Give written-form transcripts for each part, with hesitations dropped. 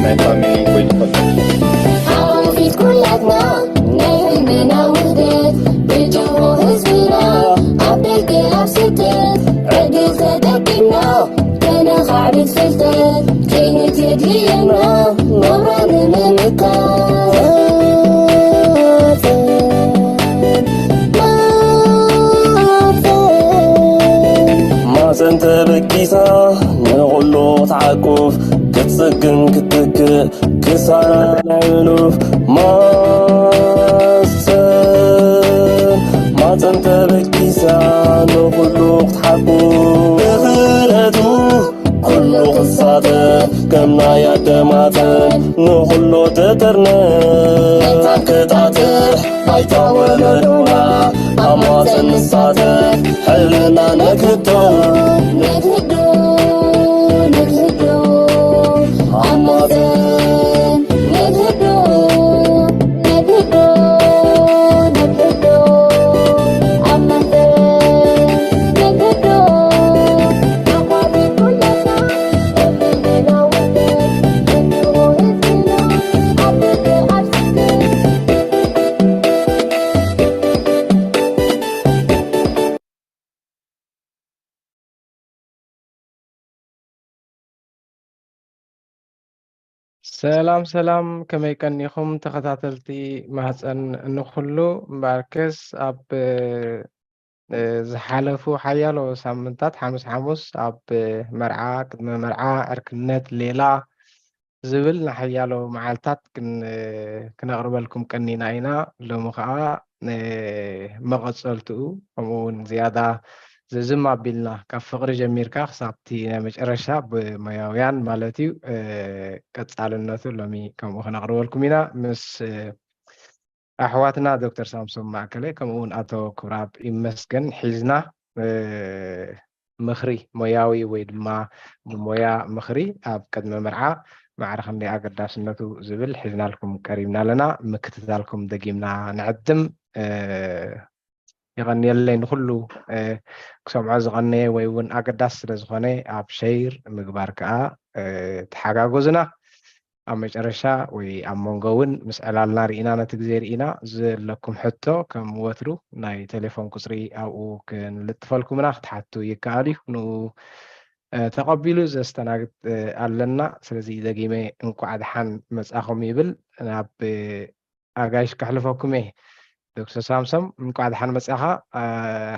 ናይ ፋሚሊ ኮይኑ ይፈልጥ عرفت كلتنا نهمنا وحدت بجو حزبنا عبدك أبسطت عقل صدقنا كان خالد فلتت كانت يدينا نوران ما سنت بكيسا نغلو تعقوف كتسكن كتكئ كسانا نعلوف ما سنت بكيسا نغلو تعقوف بخلتو كله قصاته كمنا يا دماته نغلو تترنا كتاتح بايتا ولدونا أمازن الصادق حلنا نكتو أمازن نكتو ሰላም ከመይ ቀኒኹም ተኸታተልቲ ማህፀን እንኩሉ እምበኣርክስ ኣብ ዝሓለፉ ሓያሎ ሳምንታት ሓሙስ ኣብ መርዓ ቅድመ መርዓ ዕርክነት ሌላ ዝብል ንሓያሎ መዓልታት ክነቕርበልኩም ቀኒና ኢና ሎሚ ከዓ መቐፀልትኡ ከምኡውን ዝያዳ ዝዝም ኣቢልና ካብ ፍቅሪ ጀሚርካ ክሳብቲ ናይ መጨረሻ ብሞያውያን ማለት እዩ ቀፃልነቱ ሎሚ ከምኡ ክነቕርበልኩም ኢና ምስ ኣሕዋትና ዶክተር ሳምሶን ማእከለይ ከምኡውን ኣቶ ክብራብ ይመስገን ሒዝና ምኽሪ ሞያዊ ወይ ድማ ብሞያ ምኽሪ ኣብ ቅድመ መርዓ ማዕረ ክንደይ ኣገዳስነቱ ዝብል ሒዝናልኩም ቀሪብና ኣለና ምክትታልኩም ደጊምና ንዕድም يغنيلين كله كسمع زغني ويون أقدس رزقني أبشير مقبارك تحقق أمش أرشا وأمونجون مسألة النار إنا نتجزير إنا زلكم حتى كم وثرو ناي تليفون كسري أو كن لتفلكم ناخد حتى يكالي نو تقبلوا زستناقد ألنا سلزي دقيمة إنكو عاد حن مسأخم يبل أنا بأجايش كحلفكم إيه دكتور سامسون እንኳዕ ደሓን መፅኻ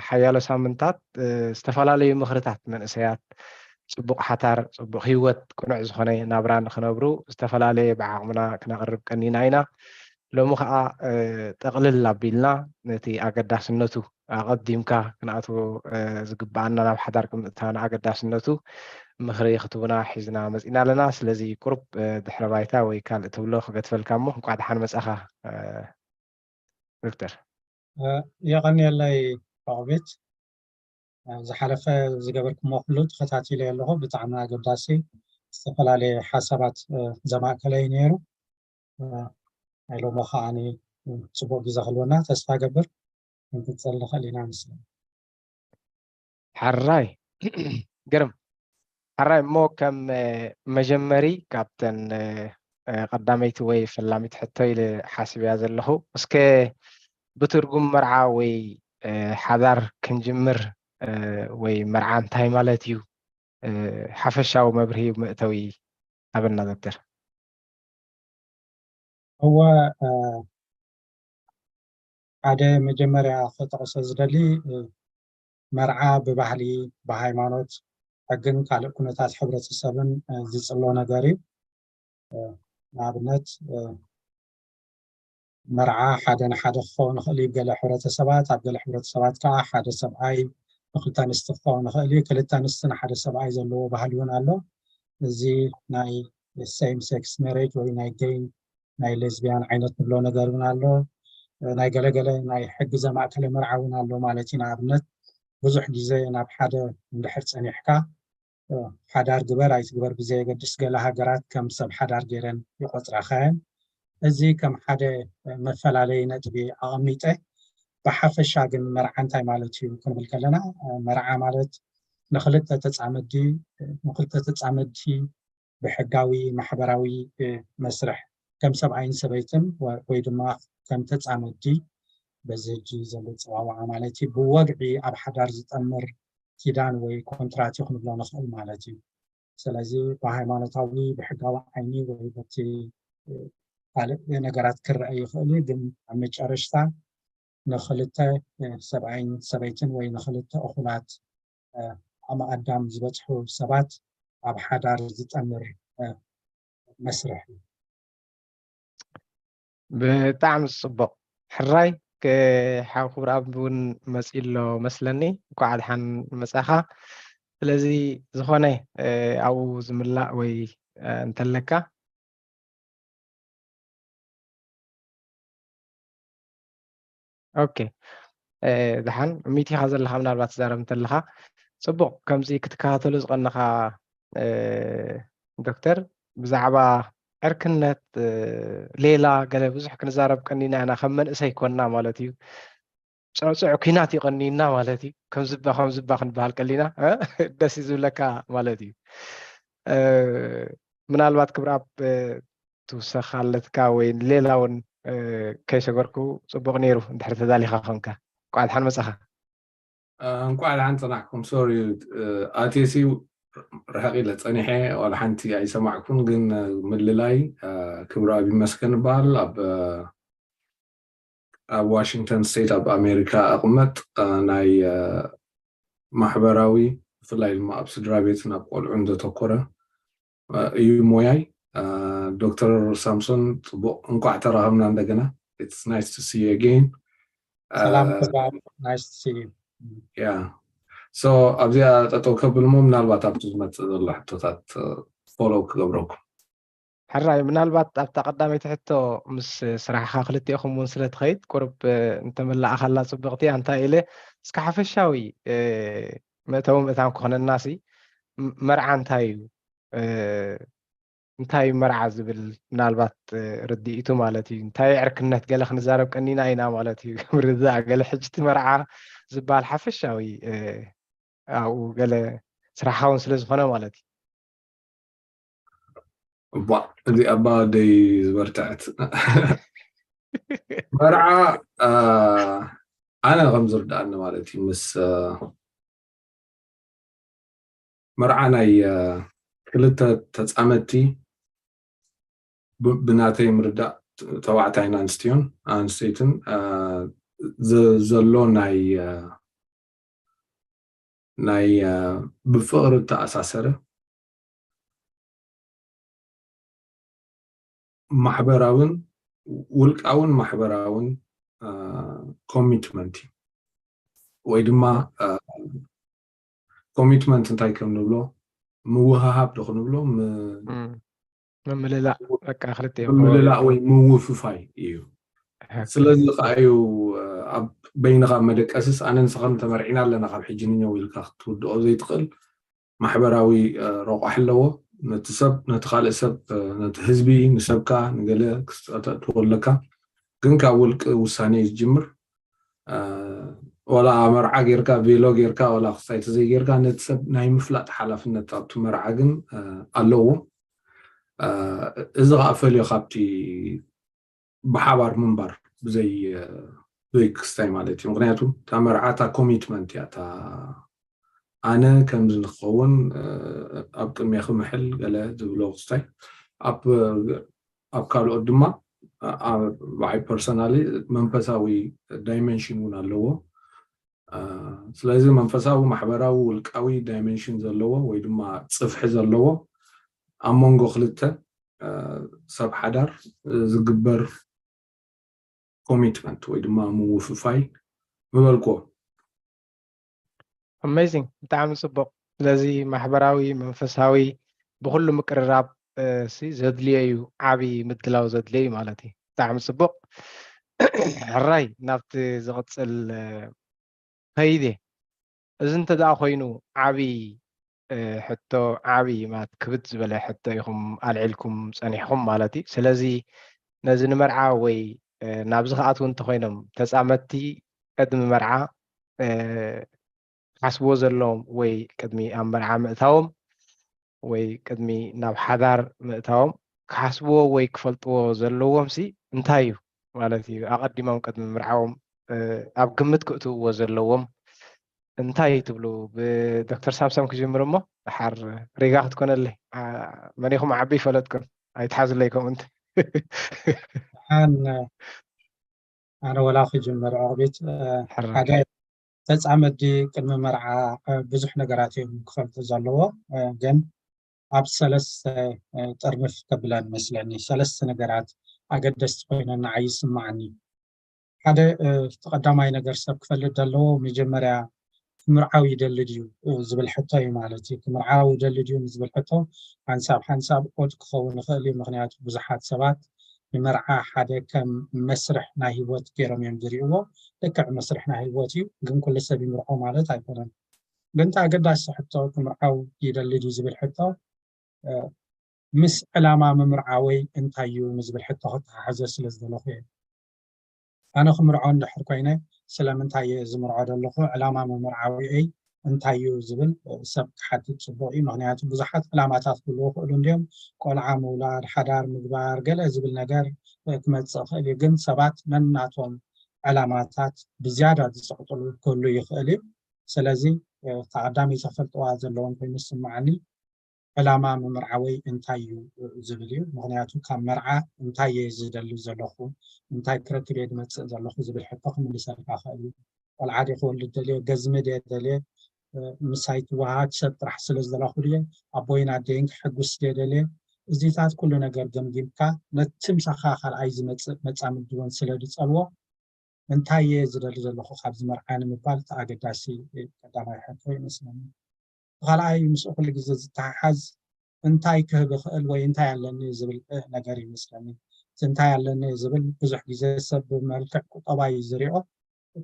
ሓያሎ ሳምንታት ዝተፈላለዩ ምኽርታት መንእሰያት ፅቡቕ ሓታር ፅቡቕ ህይወት ቅኑዕ ዝኾነ ናብራ ንኽነብሩ ዝተፈላለየ ብዓቕምና ክነቕርብ ቀኒና ኢና ሎሚ ከዓ ጠቕልል ኣቢልና ነቲ ኣገዳስነቱ ኣቐዲምካ ክንኣትዎ ዝግባአና ናብ ሓዳር ምእታና ኣገዳስነቱ ምኽሪ ክትቡና ሒዝና መፂና ኣለና ስለዚ ቁርብ ድሕረ ባይታ ወይ ካልእ ትብሎ ክገትፈልካ እሞ እንኳዕ ደሓን መፅኻ دكتور يغني الله قابت زحلف زجبركم مخلوط خطاتي لي الله بتعمل قداسي استقل على حسابات زمان كلاينيرو لو مخاني سبوق زخلونا تستقبل انت تصل خلينا نسلم حراي قرم حراي مو كم مجمري كابتن قداميت وي فلاميت حتى إلى حاسب هذا اللي هو بس بترجم مرعى وي حذر كنجمر وي مرعان تاي مالتيو حفشة ومبرهي ومأتوي قبلنا دكتور هو عادة مجمرة خطأ سزدلي مرعى ببحلي بهايمانوت أجن كالو كنتاس حبرة السبن زي صلونا قريب نابنت مرعى حدا خون خلي بقال حورة السبات عبد حورة السبات كا حدا سبعي نخلتان استخون خلي كلتان السنة حدا سبعي زلو بحلون الله زي ناي same sex marriage وي ناي gay ناي lesbian عينت نبلو نقارون الله ناي قلقلة ناي حق زماء كلي مرعون الله مالتي نابنت بزح جزي ناب حدا مدحر ساني حكا حدار جبر عايز جبر بزي قدس قالها هجرات كم سب حدار جيران يقطر خاين أزي كم حدا مثل علينا تبي عميته بحفش شاقن مرعان تاي مالتي يكون بالكلنا مرعى مالت نخلت تتعمدي ብሕጋዊ ማሕበራዊ መስርሕ ከም ሰብኣይን ሰበይትን ወይ ድማ ከም ተፃመድቲ በዚ ሕጂ ዘሎ ፀዋውዓ ማለት እዩ ብወግዒ ኣብ ሓዳር ዝጠምር ኪዳን ወይ ኮንትራት ክንብሎ ንኽእል ማለት እዩ ስለዚ ብሃይማኖታዊ ብሕጋዊ ዓይኒ ወይ በቲ ካልእ ነገራት ክረአ ይኽእል ግን ኣብ መጨረሽታ ንኽልተ ሰብኣይን ሰበይትን ወይ ንኽልተ እኹላት ኣመ ኣዳም ዝበፅሑ ሰባት ኣብ ሓዳር ዝጠምር መስርሕ እዩ ብጣዕሚ ፅቡቅ ሕራይ ሓው ክብሪ ኣብ እውን መፂሎ መስለኒ እንኳዕ ድሓን መፃኻ ስለዚ ዝኾነ ኣብኡ ዝምላእ ወይ እንተለካ ኦኬ ድሓን ሚቲኻ ዘለካ ምናልባት ትዛረብ እንተለካ ፅቡቅ ከምዚ ክትከታተሉ ዝቐነኻ ዶክተር ብዛዕባ ዕርክነት ሌላ ገለ ብዙሕ ክንዛረብ ቀኒና ኢና ከም መንእሰይ ኮንና ማለት እዩ ፅዕፅዕ ኩናት ይቐኒና ማለት እዩ ከም ዝባ ክንበሃል ቀሊና ደስ ዝብለካ ማለት እዩ ምናልባት ክብሪ ኣብ ትውሰኽ ኣለትካ ወይ ሌላ እውን ከይሸገርኩ ፅቡቅ ነይሩ እንድሕር ተዳሊኻ ኮንካ እንኳዕ ድሓን መፃኻ እንኳዕ ድሓን ፀናሕኩም ሶሪ ኣቴሲ ርሕቕ ኢለ ፀኒሐ ዋላ ሓንቲ ኣይሰማዕኩን ግን ምልላይ ክብሪ ኣብ ይመስገን ይበሃል ኣብ ዋሽንግተን ስቴት ኣብ ኣሜሪካ ኣቕመጥ ናይ ማሕበራዊ ብፍላይ ድማ ኣብ ስድራ ቤትን ኣብ ቆልዑን ዘተኮረ እዩ ሞያይ ዶክተር ሳምሶን ፅቡቅ እንኳዕ ተራኸብና እንደገና it's nice to see you again ሰላም ክብሪ nice to see you yeah so ኣብዚኣ ጠጠው ከብል ሞ ምናልባት ኣብቲ ዝመፅእ ዘሎ ሕቶታት ፎሎው ክገብረኩም ሕራይ ምናልባት ኣብታ ቀዳመይቲ ሕቶ ምስ ስራሕኻ ክልቲኢኹም እውን ስለ ትኸይድ ቁርብ እንተመላእኻላ ፅብቕቲ እንታይ ኢለ እስካ ሓፈሻዊ መእተዊ ምእታም ክኾነናሲ መርዓ እንታይ እዩ እንታይ መርዓ ዝብል ምናልባት ርዲኢቱ ማለት እዩ እንታይ ዕርክነት ገለ ክንዛረብ ቀኒና ኢና ማለት እዩ ምርዛእ ገለ ሕጅቲ መርዓ ዝበሃል ሓፈሻዊ ኣብኡ ገለ ስራሕኻ እውን ስለ ዝኾነ ማለት እዩ እዚ ኣባ ደይ ዝበርትዐት መርዓ ኣነ ከም ዝርዳእኒ ማለት እዩ ምስ መርዓ ናይ ክልተ ተፃመድቲ ብናተይ ምርዳእ ተባዕታይን ኣንስተይትን ዘሎ ናይ ብፍቅሪ ተኣሳሰረ ማሕበራውን ውልቃውን ማሕበራውን ኮሚትመንት ወይ ድማ ኮሚትመንት እንታይ ከም ንብሎ ምውሃሃብ ዶ ክንብሎ ምምልላእ በቃ ክልቲኦም ምምልላእ ወይ ምውፍፋይ እዩ ስለዚ ከዓ እዩ ኣብ በይንኻ መደቀስስ ኣነ ንስኻን ተመርዒና ኣለና ካብ ሕጂ ንኛው ኢልካ ክትውድኦ ዘይትኽእል ማሕበራዊ ረቑሕ ኣለዎ ነቲ ሰብ ነቲ ካልእ ሰብ ነቲ ህዝቢ ንሰብካ ንገለ ክስተእትወለካ ግን ካብ ውልቂ ውሳኔ ዝጅምር ወላ መርዓ ጌርካ ቬሎ ጌርካ ወላ ክሳይቲ ዘይጌርካ ነቲ ሰብ ናይ ምፍላጥ ሓላፍነት ኣብቲ መርዓ ግን ኣለዎ እዚ ከዓ ፈልዮ ካብቲ ብሓባር ምንባር ብዘይ ክስታይ ማለት እዩ ምክንያቱ እታ መርዓ እታ ኮሚትመንት እያ ኣነ ከምዚ ንክኸውን ኣብ ቅድሚ ክምሕል ገለ ዝብሎ ክስታይ ኣብ ካልኦት ድማ ባይ ፐርሰናሊ መንፈሳዊ ዳይሜንሽን እውን ኣለዎ ስለዚ መንፈሳዊ ማሕበራዊ ውልቃዊ ዳይሜንሽን ዘለዎ ወይ ድማ ፅፍሒ ዘለዎ ኣብ መንጎ ክልተ ሰብ ሓዳር ዝግበር ኮሚትመንት ወይ ድማ ምውፍፋይ ምበልክዎ ኣሜዚንግ ብጣዕሚ ፅቡቅ ስለዚ ማሕበራዊ መንፈሳዊ ብኩሉ ምቅርራብ ዘድልዮ እዩ ዓብይ ምድላው ዘድልዮ እዩ ማለት እዩ ብጣዕሚ ፅቡቅ ሕራይ ናብቲ ዝቕፅል ከይደ እዚ እንተደኣ ኮይኑ ዓብይ ሕቶ ዓብይ ማለት ክብድ ዝበለ ሕቶ ኢኹም ኣልዒልኩም ፀኒሕኩም ማለት እዩ ስለዚ ነዚ ንመርዓ ወይ ናብዚ ከኣትው እንተኮይኖም ተፃመድቲ ቅድሚ መርዓ ሓስቦ ዘለዎም ወይ ቅድሚ ኣብ መርዓ ምእታዎም ወይ قدمي ناب حدار مئتاهم كحسبو ወይ كفلطو زلوهم سي انتايو مالتي أقدمهم قدم مرعاهم أب قمت كأتو زلوهم انتاي تبلو بدكتور سامسام كجمر مو حر ريغاخ تكون اللي مانيكم عبي فلتكم هيتحاز ليكم انت أنا ولا في جمر عربيت حر حاجة تزعمت دي كلمة مرعى بزح نجاراتهم كفلت زلوا جن أب سلس ترمف قبل مثلني سلس نجارات أقدس بيننا عايز معني هذا تقدم أي نجار سب كفلت دلوا مجمرة مرعاوي دلديو زبل حطه مالتي مرعاوي دلديو زبل حطه حنساب قد كخون خلي مغنيات بزحات سبات مرعى حدا كم مسرح ناهيوت كيرم يمدريو لكع مسرح ناهيوتي قم كل سبي مرعو مالت أيضا بنت أقداس حطه مرعاوي يدلديو زبل حطه مس علامة مرعاوي انتايو زبل حطه حزة سلز دلوخي أنا خمرعون دحر كوينة سلام انتاي زمرعو دلوخو علامة مرعاوي أي انتايو زبل سب حد تصبوئي مغنيات بزحات علامات كله خلون ديهم كل عام ولاد حدار مقبار قل زبل نجار كما تصخلي قم سبات من ناتهم علامات بزيادة تصقطلو كله يخلي سلازي تعدامي سفلت وازلون في نص معني علامة مرعوي انتايو زبليو مغنياتو كان مرعى انتاي زدلو زلخو انتاي كركب يد متسق زلخو زبل حطاق من لسالك آخرين والعادي يقول للدليل قزمة دي دليل مسايت وهات شطرح سلز زلخو دي أبوين عدينك حقوس دي دليل زيتات كله نقر جمجيمكا نتمسا خاخر عايز متسامل دوان سلد سألوه انتاي زدلو زلخو خابز مرعان مبال تاقداسي قدامي حطوي مسلمين غالعي مسؤول كل جزء تحز انتاي كهبخل وينتاي على زبل نجاري مسلمين انتاي على زبل بزح جزء سب مالك طبعا يزرعه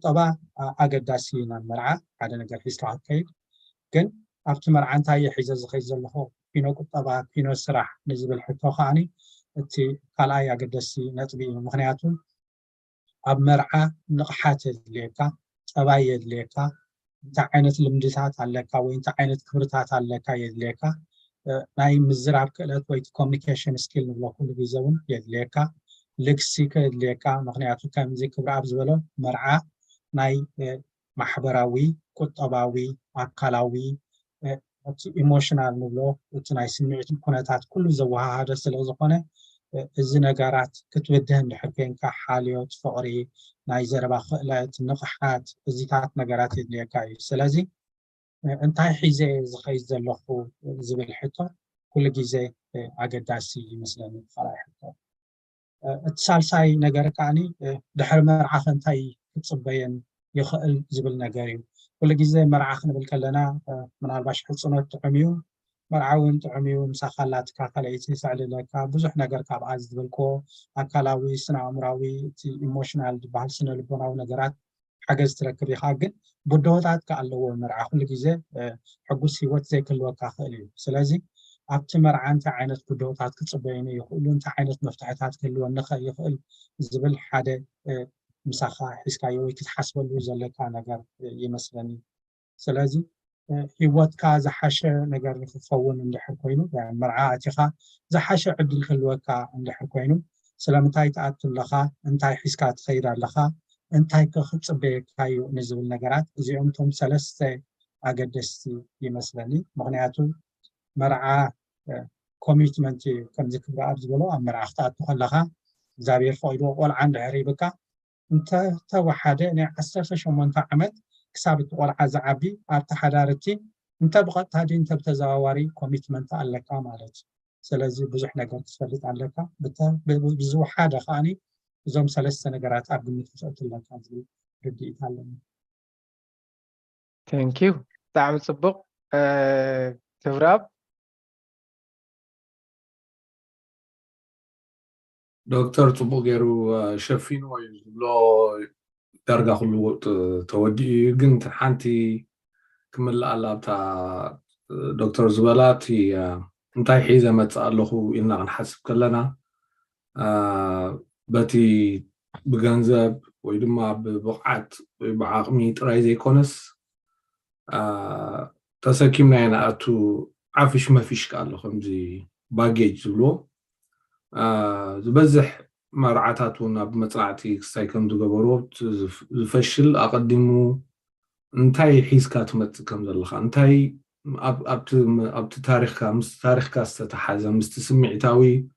طبعا أقداسينا المرعى على نجار حساب كيد كن أبت مرعى انتاي حجز خيز الله فينو طبعا فينو سرح نزبل حتى خاني تي غالعي أقداسي نتبي مغنياتهم أب مرعى نقحات ليكا طبعا ليكا انت عينت المدلسات عليك او انت عينت كبرتات عليك يدليك ناي مزرعب كلات ويت كوميونيكيشن سكيل نبلو كل بيزون يدليك لكسيك يدليك مغنياتو كم زي كبر أبزبلو مرعى ناي محبراوي قطباوي أكالاوي إيموشنال نبلو ناي سمعت كونتات كل زوها هذا سلغزقونه እዚ ነገራት ክትወድህን ድሕር ኮንካ ሓልዮት ፍቕሪ ናይ ዘረባ ክእለት ንቕሓት እዚታት ነገራት የድልየካ እዩ ስለዚ እንታይ ሒዘ ዝኸይድ ዘለኹ ዝብል ሕቶ ኩሉ ግዜ ኣገዳሲ ይመስለኒ ካልኣይ ሕቶ እቲ ሳልሳይ ነገር ከዓኒ ድሕሪ መርዓኸ እንታይ ክፅበየን ይኽእል ዝብል ነገር እዩ ኩሉ ግዜ መርዓ ክንብል ከለና ምናልባሽ ሕፅኖት ጥዑም እዩ مرعون تعميو مساخلات كاكاليتي سعللك بزح نجار كابعز دبلكو أكلاوي سنا عمراوي تي إيموشنال بحال سنا لبناو نجارات حاجز تركب يخاجن بدوتات كاللو مرعى كل جزء حجوس هيوت زي كل وقت خالي سلازي أبت مرعان تعينت بدوتات كتصبيني يقولون تعينت مفتاحات كل ونخا يقول زبل حدا مساخة حسكايوي كتحسب الوزلك نجار يمثلني سلازي هيوتك زحاشة نجار نخفون ندحر كوينو يعني مرعاتك زحاشة عدل خلوك ندحر كوينو سلامتاي تأت لخا انتاي حسكات خير لخا انتاي كخص بك هايو نزل النجارات زيهم توم سلسة أقدستي يمثلني مغنياتو مرعا كوميتمنتي كم ذكر أبز بلو أم مرعا اختات لخا زابير فايدو ولا عند عريبك انت توحدة يعني أساسا شو من تعمل كسابت ولا عزعبي أرتحدارتي أنت بقى هذه أنت بتزاوري كوميتمنت عليك مالك سلازي بزح نجار تسفلت عليك بزو حاجة خاني زوم ثلاث نجارات أبدي متفقت لك هذه بدي أتعلم. Thank you. تعمل صبق تفراب. دكتور صبق يرو شفين ويزلو درجة كله تودي قنت حانتي كمل على بتاع دكتور زبالاتي انتاي حيزة ما تسألوه إننا نحسب كلنا باتي بجنزب ويدما ببقعات بعقمي ترايزي كونس تساكيمنا هنا أتو عافش ما فيش قال خمزي باجيج زبلو زبزح مرعاتاتنا بمطلعتي سايكم دغبرو زفشل اقدمو انتاي حيسكات متكم زلخا انتاي ابت تاريخ تاريخ استتحاز مستسمعتاوي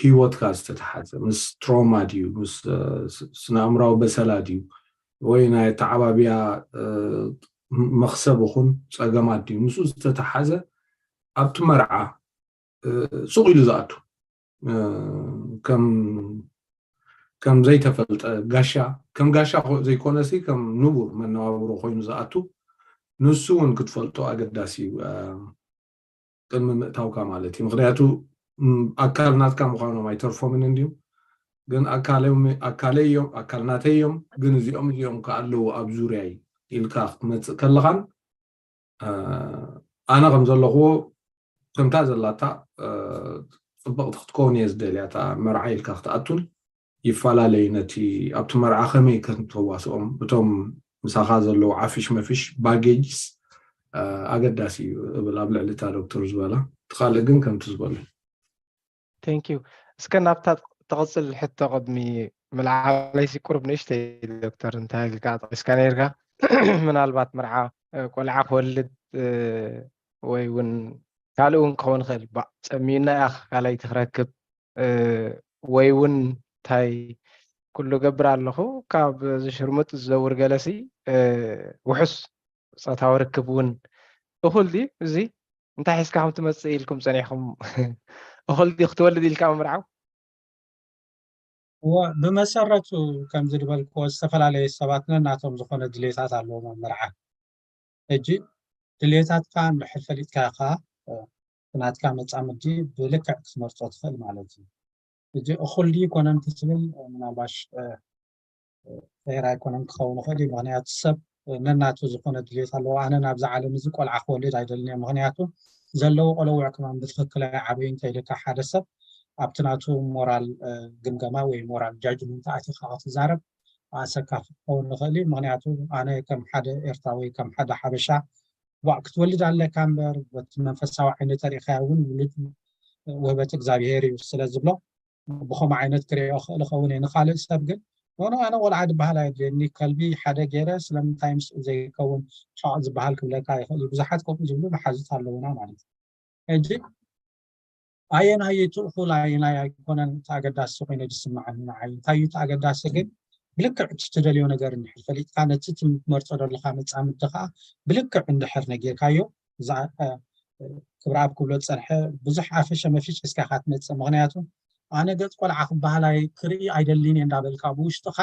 هيوت استتحاز مس تروما ديو مس سنامراو بسلا ديو وينا يتعبابيا مخسب خون صقمات ديو مس استتحاز ابت مرعى سوق زاتو كم زي تفلت غاشا كم غاشا زي كونسي كم نبور من نوابرو خوين زاتو نسون كتفلتو اقداسي قلم متاوكا مالتي مغرياتو اكلنات كم خوانو ما يترفو من انديو ግን ኣካለዮም ኣካልናተዮም ግን እዚኦም ከኣለዉ ኣብ ዙርያይ ኢልካ ክትመፅእ ከለኻን ኣነ ከም ዘለኽዎ ከምታ ዘላታ ፅብቕቲ ክትከውን እየ ዝደልያ እታ መርዓ ኢልካ ክትኣቱን ይፈላለዩ ነቲ ኣብቲ መርዓ ከመይ ከተዋስኦም እቶም ምሳኻ ዘለዉ ዓፊሽ መፊሽ ባጌጅስ ኣገዳሲ እዩ እብል ኣብ ልዕሊ እታ ዶክተር ዝበላ ትኻልእ ግን ከምቲ ዝበሉ ቴንክ ዩ እስከ ናብታ تغسل حتى قدمي ملعب ليس قرب نشتي دكتور انتهى القاطع اسكانيركا من البات مرعى قلعة ولد ويون قالون كون خل با سمينا اخ قالي تركب ويون تاي كله قبر له كاب شرمت الزور جلسي وحس صاتها ركبون اخل دي زي انت حس كم تمثيلكم سنيحكم اخل دي اختولد الكام مرعى وبمسرته كم زربال كو استفعل سباتنا ناتهم زخون دليتات علوم مرعى اجي دليتات كان بحرفليت كاخا كنات كامت عمدي بلكع تمرصو تخل مالتي اجي اخل لي كونن تسبل مناباش غير كونن كخون خدي مغنيات السب نناتو زخون دليت علو انا نابز عالم زي قلعه خولد ايدلني مغنياتو زلو قلوع كمان بتخكل عبين كيلك حدا سب ابتناتو مورال جمجما وي مورال جاجمنت اعتي خاطر زارب اسكاف او نخلي مغنياتو انا كم حدا ارتاوي كم حدا حبشا وقت ولد على كامبر وتمنفساو عين تاريخاون ولد وهبت اغزابير يسلازبلو بخوم عينت كريو خلخوني نخالد سبقل وانا ولا عاد بحالا لاني كلبي حدا غيرس لم تايمز زي كون شاز بحال كبلكا يخلي بزحات كوب جبلو بحاجه علونا معناته اجي اين هي تقول اين يكون تاقداس سوقين يسمعنا معي تاي تاقداس ግን ብልክዕ ትደልዮ ነገር እንድሕር ፈሊጥካ ነቲ ትመርፆ ዘለካ መፃምድ ድኻ ብልክዕ እንድሕር ነጌርካዮ ክብራብ ክብሎ ፀንሐ ብዙሕ ዓፈሸ መፊሽ እስካ ክትመፅእ ምክንያቱ ኣነ ገፅ ቆልዓ ክበሃላይ ክርኢ ኣይደሊን እንዳበልካ ብውሽጥኻ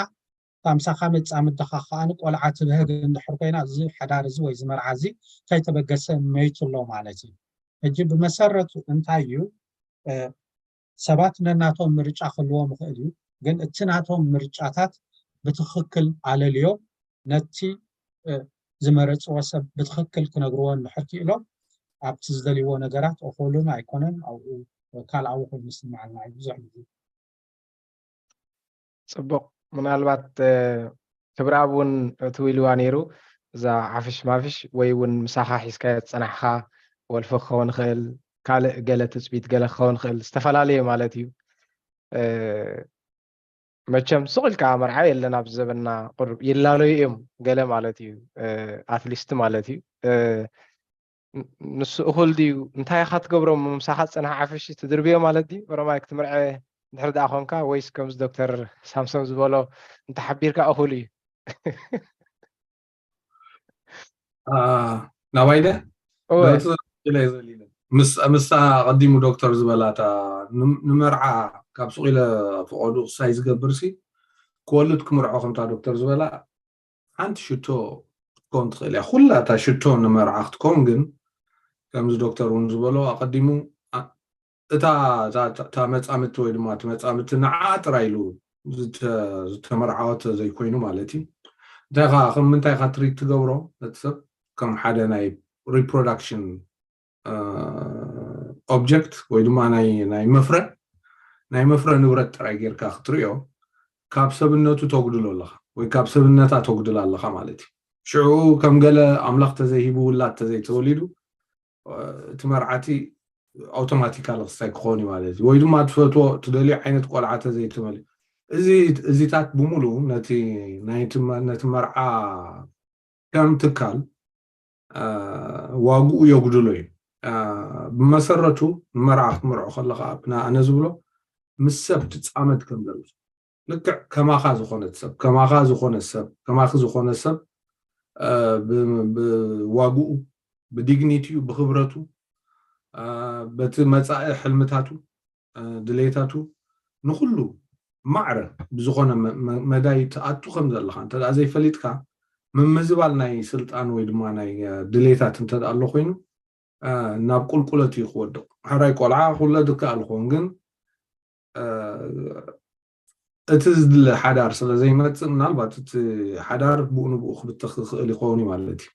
ታምሳኻ መፃምድ ድኻ ከኣነ ቆልዓ ትብህግ እንድሕር ኮይና እዚ ሓዳር እዚ ወይ ዝመርዓ እዚ ከይተበገሰ መይትሎ ማለት እዩ እጂ ብመሰረቱ እንታይ እዩ ሰባት ነናቶም ምርጫ ክልዎም ይኽእል እዩ ግን እቲ ናቶም ምርጫታት بتخكل على اليوم نتي زمرت وسب بتخكل كنغروان نحكي له ابتزدلي ونغرات اخولنا ايكونن او قال او كل مسلم معنا بزح صبق من البات تبرابون تويلوا نيرو اذا عفش ما فيش ويون مساحه حسكايت صنعها والفخون خيل قال قالت تثبيت قال خون خيل استفلاليه مالتي መቸም ስቕልካ መርዓ የለና ብዘበና ቁርብ ይላለዩ እዮም ገለ ማለት እዩ ኣትሊስት ማለት እዩ ንሱ እኹል ድዩ እንታይ ኢኻ ትገብሮም ምሳኻ ፅንሓ ዓፈሽ ትድርብዮ ማለት ድዩ ሮማይ ክትምርዐ እንድሕር ደኣ ኮንካ ወይስ ከምዚ ዶክተር ሳምሶን ዝበሎ እንተሓቢርካ እኹል እዩ ናባይደ ምስ ቀዲሙ ዶክተር ዝበላታ ንመርዓ ካብ ሱቕ ኢለ ፍቆዱ ሳይ ዝገብር ሲ ክወልድ ክምርዖ ከምታ ዶክተር ዝበላ ሓንቲ ሽቶ ክትኮን ትኽእል እያ ኩላታ ሽቶ ንመርዓ ክትኮን ግን ከምዚ ዶክተር እውን ዝበሎ ኣቀዲሙ እታ መፃምቲ ወይ ድማ እቲ መፃምቲ ንዓ ጥራይ ኢሉ ዝተመርዓወት ዘይኮይኑ ማለት እዩ ምንታይ ኢኻ ትሪት ትገብሮ ነቲ ሰብ ከም ሓደ ናይ ሪፕሮዳክሽን ኦብጀክት ወይ ድማ ናይ መፍረ ናይ መፍረ ንብረት ጥራይ ጌርካ ክትሪኦ ካብ ሰብነቱ ተጉድሎ ኣለኻ ወይ ካብ ሰብነታ ተጉድላ ኣለኻ ማለት እዩ ሽዑ ከም ገለ ኣምላኽ ተዘይሂቡ ውላድ ተዘይተወሊዱ تمرعتي اوتوماتيكال خصك كوني مالتي وي دوما تفتو تدلي عينت قلعه زي تملي ازيتات بمولو نتي مرعى كم تكال واقو يقدلوي بمسرته مرعى خلق ابنا انا زبلو مسب تتصامت كم دلو لك كما خازو خونه سب كما خازو خونه سب كما خازو خونه سب بواقو بديغنيتيو بخبرته بتمصاء حلمتاتو دليتاتو نخلو معره بزخونه مداي تاطو خم زلخ انت زي فليتكا من مزبال ناي سلطان وي دما ناي دليتات انت الله خوينو ناب قلقلتي يخود حراي قلعه كله دكا الخون جن اتز الحدار سلا زي ما منالبات حدار بونو خبت تخلي قوني مالتي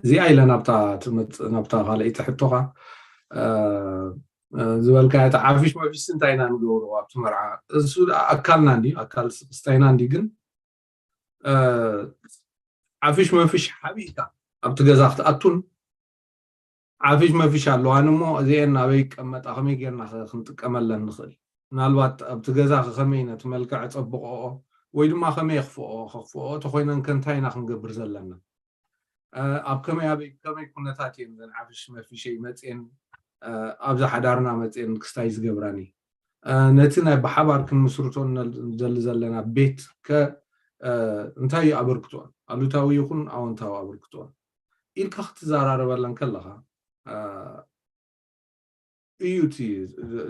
زي ايلا نبتا غالي تحطوها زبالكا تعافيش ما فيش سنتاينا نقولوا وقت مرعى اكلنا عندي اكل ستاينا عندي جن عافيش ما فيش حبيبك ابتغزاخت اتون عافيش ما فيش الله انا مو زين ابيك اما تخمي غيرنا خنتقملن نخل نالبات ابتغزاخ خمينه تملكع صبقو ወይ ድማ ከመይ خفኦ ተኮይነን ከንታይና ክንገብር ዘለና ኣብ ከመይ ኩነታት እየን ዘን ዓፍሽ መፊሸይ መፅን ኣብዛ ሓዳርና መፅን ክስታይ ዝገብራኒ ነቲ ናይ ብሓባር ክንምስርቶ ንደሊ ዘለና ቤት እንታይ ኣበርክቶ ኣሉታዊ ይኹን ኣዎንታዊ ኣበርክቶ ኢልካ ክትዘራረበለን ከለኻ እዩቲ